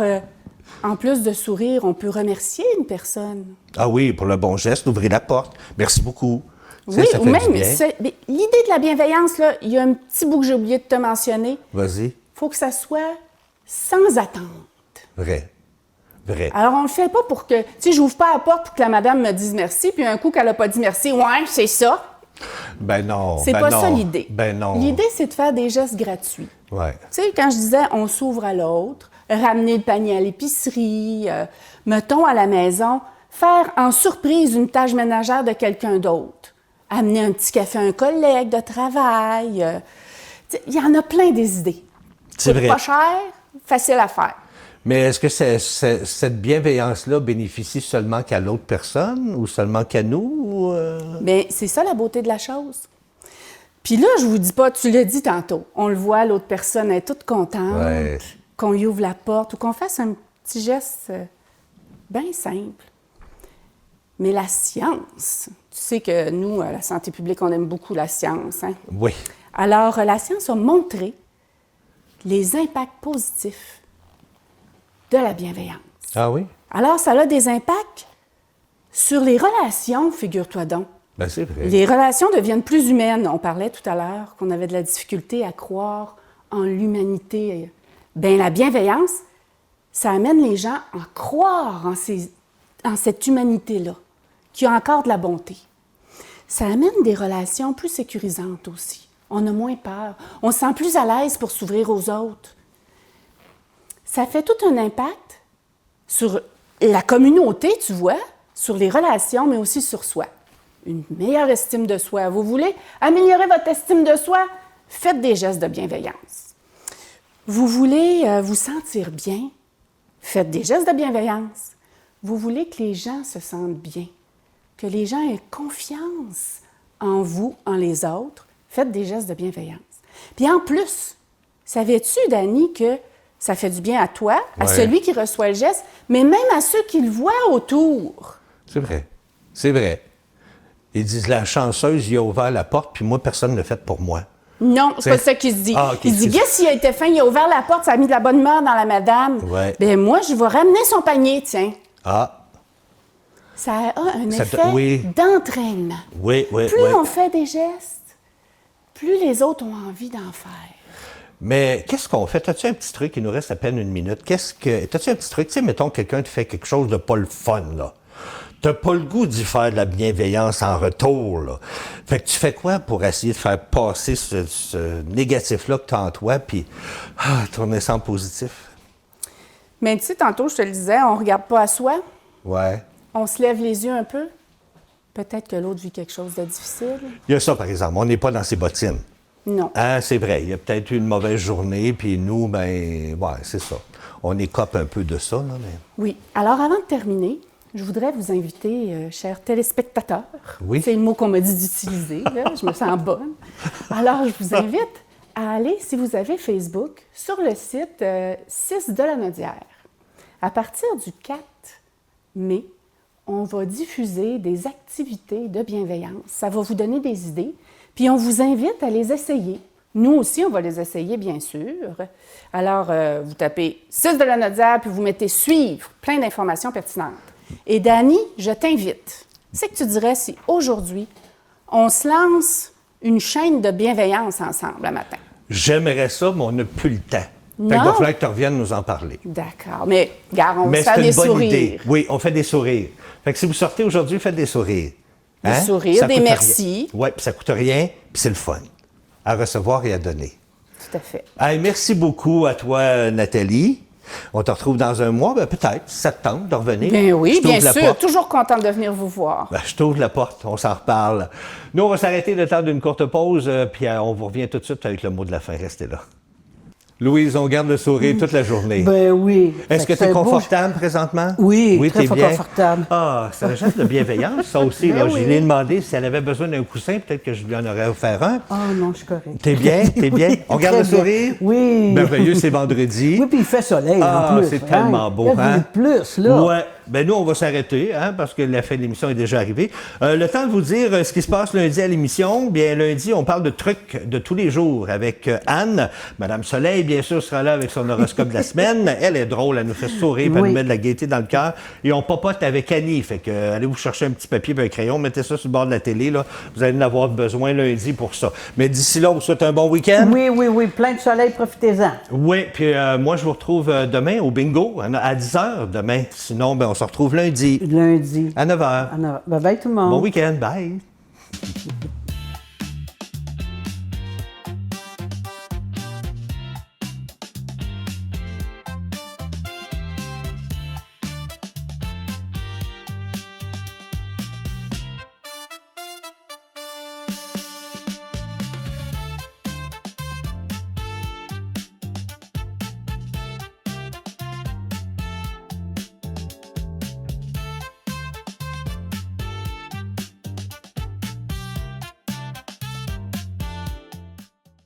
en plus de sourire, on peut remercier une personne. Ah oui, pour le bon geste, d'ouvrir la porte. Merci beaucoup. Tu sais, Oui, ça ou fait du même, bien. mais l'idée de la bienveillance, là, il y a un petit bout que j'ai oublié de te mentionner. Vas-y. Il faut que ça soit sans attente. Vrai. Vrai. Alors, on le fait pas pour que, tu sais, j'ouvre pas la porte pour que la madame me dise merci, puis un coup qu'elle a pas dit merci, ouais, c'est ça. Ben non. C'est ben pas non, ça l'idée. Ben non. L'idée, c'est de faire des gestes gratuits. Ouais. Tu sais, quand je disais on s'ouvre à l'autre, ramener le panier à l'épicerie, mettons à la maison, faire en surprise une tâche ménagère de quelqu'un d'autre, amener un petit café à un collègue de travail. Tu sais, il y en a plein des idées. C'est Coûte vrai. pas cher, facile à faire. Mais est-ce que cette bienveillance-là bénéficie seulement qu'à l'autre personne ou seulement qu'à nous? Ou Bien, c'est ça la beauté de la chose. Puis là, je vous dis pas, tu l'as dit tantôt, on le voit, l'autre personne est toute contente, Ouais. qu'on y ouvre la porte ou qu'on fasse un petit geste bien simple. Mais la science, tu sais que nous, à la santé publique, on aime beaucoup la science, hein? Oui. Alors, la science a montré les impacts positifs de la bienveillance. Ah oui? Alors, ça a des impacts sur les relations, figure-toi donc. Ben, c'est vrai. Les relations deviennent plus humaines. On parlait tout à l'heure qu'on avait de la difficulté à croire en l'humanité. Bien, la bienveillance, ça amène les gens à croire en cette humanité-là, qui a encore de la bonté. Ça amène des relations plus sécurisantes aussi. On a moins peur. On se sent plus à l'aise pour s'ouvrir aux autres. Ça fait tout un impact sur la communauté, tu vois, sur les relations, mais aussi sur soi. Une meilleure estime de soi. Vous voulez améliorer votre estime de soi? Faites des gestes de bienveillance. Vous voulez vous sentir bien? Faites des gestes de bienveillance. Vous voulez que les gens se sentent bien, que les gens aient confiance en vous, en les autres? Faites des gestes de bienveillance. Puis en plus, savais-tu, Dani, que ça fait du bien à toi, à celui qui reçoit le geste, mais même à ceux qui le voient autour? C'est vrai. C'est vrai. Ils disent, la chanceuse, il a ouvert la porte, puis moi, personne ne l'a fait pour moi. Non, c'est pas ça qu'il se dit. Ah, okay, il dit, Guess, s'il a été fin, il a ouvert la porte, ça a mis de la bonne humeur dans la madame. Ouais. Bien, moi, je vais ramener son panier, tiens. Ah. Ça a un effet oui. d'entraînement. Oui, oui, Plus oui. on fait des gestes, plus les autres ont envie d'en faire. Mais qu'est-ce qu'on fait? As-tu un petit truc? Il nous reste à peine une minute. T'as-tu un petit truc? Tu sais, mettons, quelqu'un te fait quelque chose de pas le fun, là. T'as pas le goût d'y faire de la bienveillance en retour, là. Fait que tu fais quoi pour essayer de faire passer ce négatif-là que t'as en toi, puis tourner ça en positif? Mais tu sais, tantôt, je te le disais, on regarde pas à soi. Ouais. On se lève les yeux un peu. Peut-être que l'autre vit quelque chose de difficile. Il y a ça, par exemple. On n'est pas dans ses bottines. Non. Hein, c'est vrai. Il y a peut-être eu une mauvaise journée, puis nous, ben, ouais, c'est ça. On écope un peu de ça, là, mais... Oui. Alors, avant de terminer, je voudrais vous inviter, chers téléspectateurs. Oui. C'est le mot qu'on m'a dit d'utiliser, là. Je me sens bonne. Alors, je vous invite à aller, si vous avez Facebook, sur le site 6 de la Nodière. À partir du 4 mai, on va diffuser des activités de bienveillance. Ça va vous donner des idées, puis on vous invite à les essayer. Nous aussi, on va les essayer, bien sûr. Alors, vous tapez 6 de la Nodière, puis vous mettez « Suivre », plein d'informations pertinentes. Et Dani, je t'invite. C'est que tu dirais si aujourd'hui, on se lance une chaîne de bienveillance ensemble un matin? J'aimerais ça, mais on n'a plus le temps. Non. Fait qu'il va falloir que tu reviennes nous en parler. D'accord. Mais, regarde, on Mais fait c'est des une bonne sourires. idée. Oui, on fait des sourires. Fait que si vous sortez aujourd'hui, faites des sourires. Des sourires, Ça des coûte merci. Oui, puis ça coûte rien, puis c'est le fun. À recevoir et à donner. Tout à fait. Hey, merci beaucoup à toi, Nathalie. On te retrouve dans un mois, ben peut-être, si ça te tente de revenir. Bien oui, Je t'ouvre bien la sûr. porte. Toujours contente de venir vous voir. Ben, je t'ouvre la porte, on s'en reparle. Nous, on va s'arrêter le temps d'une courte pause, puis on vous revient tout de suite avec le mot de la fin. Restez là. Louise, on garde le sourire toute la journée. Ben oui. Est-ce que tu es confortable présentement? Oui, t'es très bien? confortable. Ah, c'est un geste de bienveillance, ça aussi. Ben Là. oui. Je lui ai demandé si elle avait besoin d'un coussin, peut-être que je lui en aurais offert un. Ah non, je suis correct. T'es bien? T'es bien? On garde le Très bien. sourire? Oui. Merveilleux, c'est vendredi. Oui, puis il fait soleil Ah, en plus. c'est tellement beau, Il y a hein? du plus, là. Ouais. Ben nous, on va s'arrêter, hein, parce que la fin de l'émission est déjà arrivée. Le temps de vous dire ce qui se passe lundi à l'émission. Bien, lundi, on parle de trucs de tous les jours avec Anne. Madame Soleil, bien sûr, sera là avec son horoscope de la semaine. Elle est drôle, elle nous fait sourire, puis elle Oui. nous met de la gaieté dans le cœur. Et on papote avec Annie. Fait que allez vous chercher un petit papier et un crayon, mettez ça sur le bord de la télé, là. Vous allez en avoir besoin lundi pour ça. Mais d'ici là, on vous souhaite un bon week-end. Oui, oui, oui. Plein de soleil, profitez-en. Oui, puis moi, je vous retrouve demain au bingo, à 10h demain. Sinon, ben, on se retrouve lundi. Lundi. À 9h. Bye bye tout le monde. Bon week-end. Bye.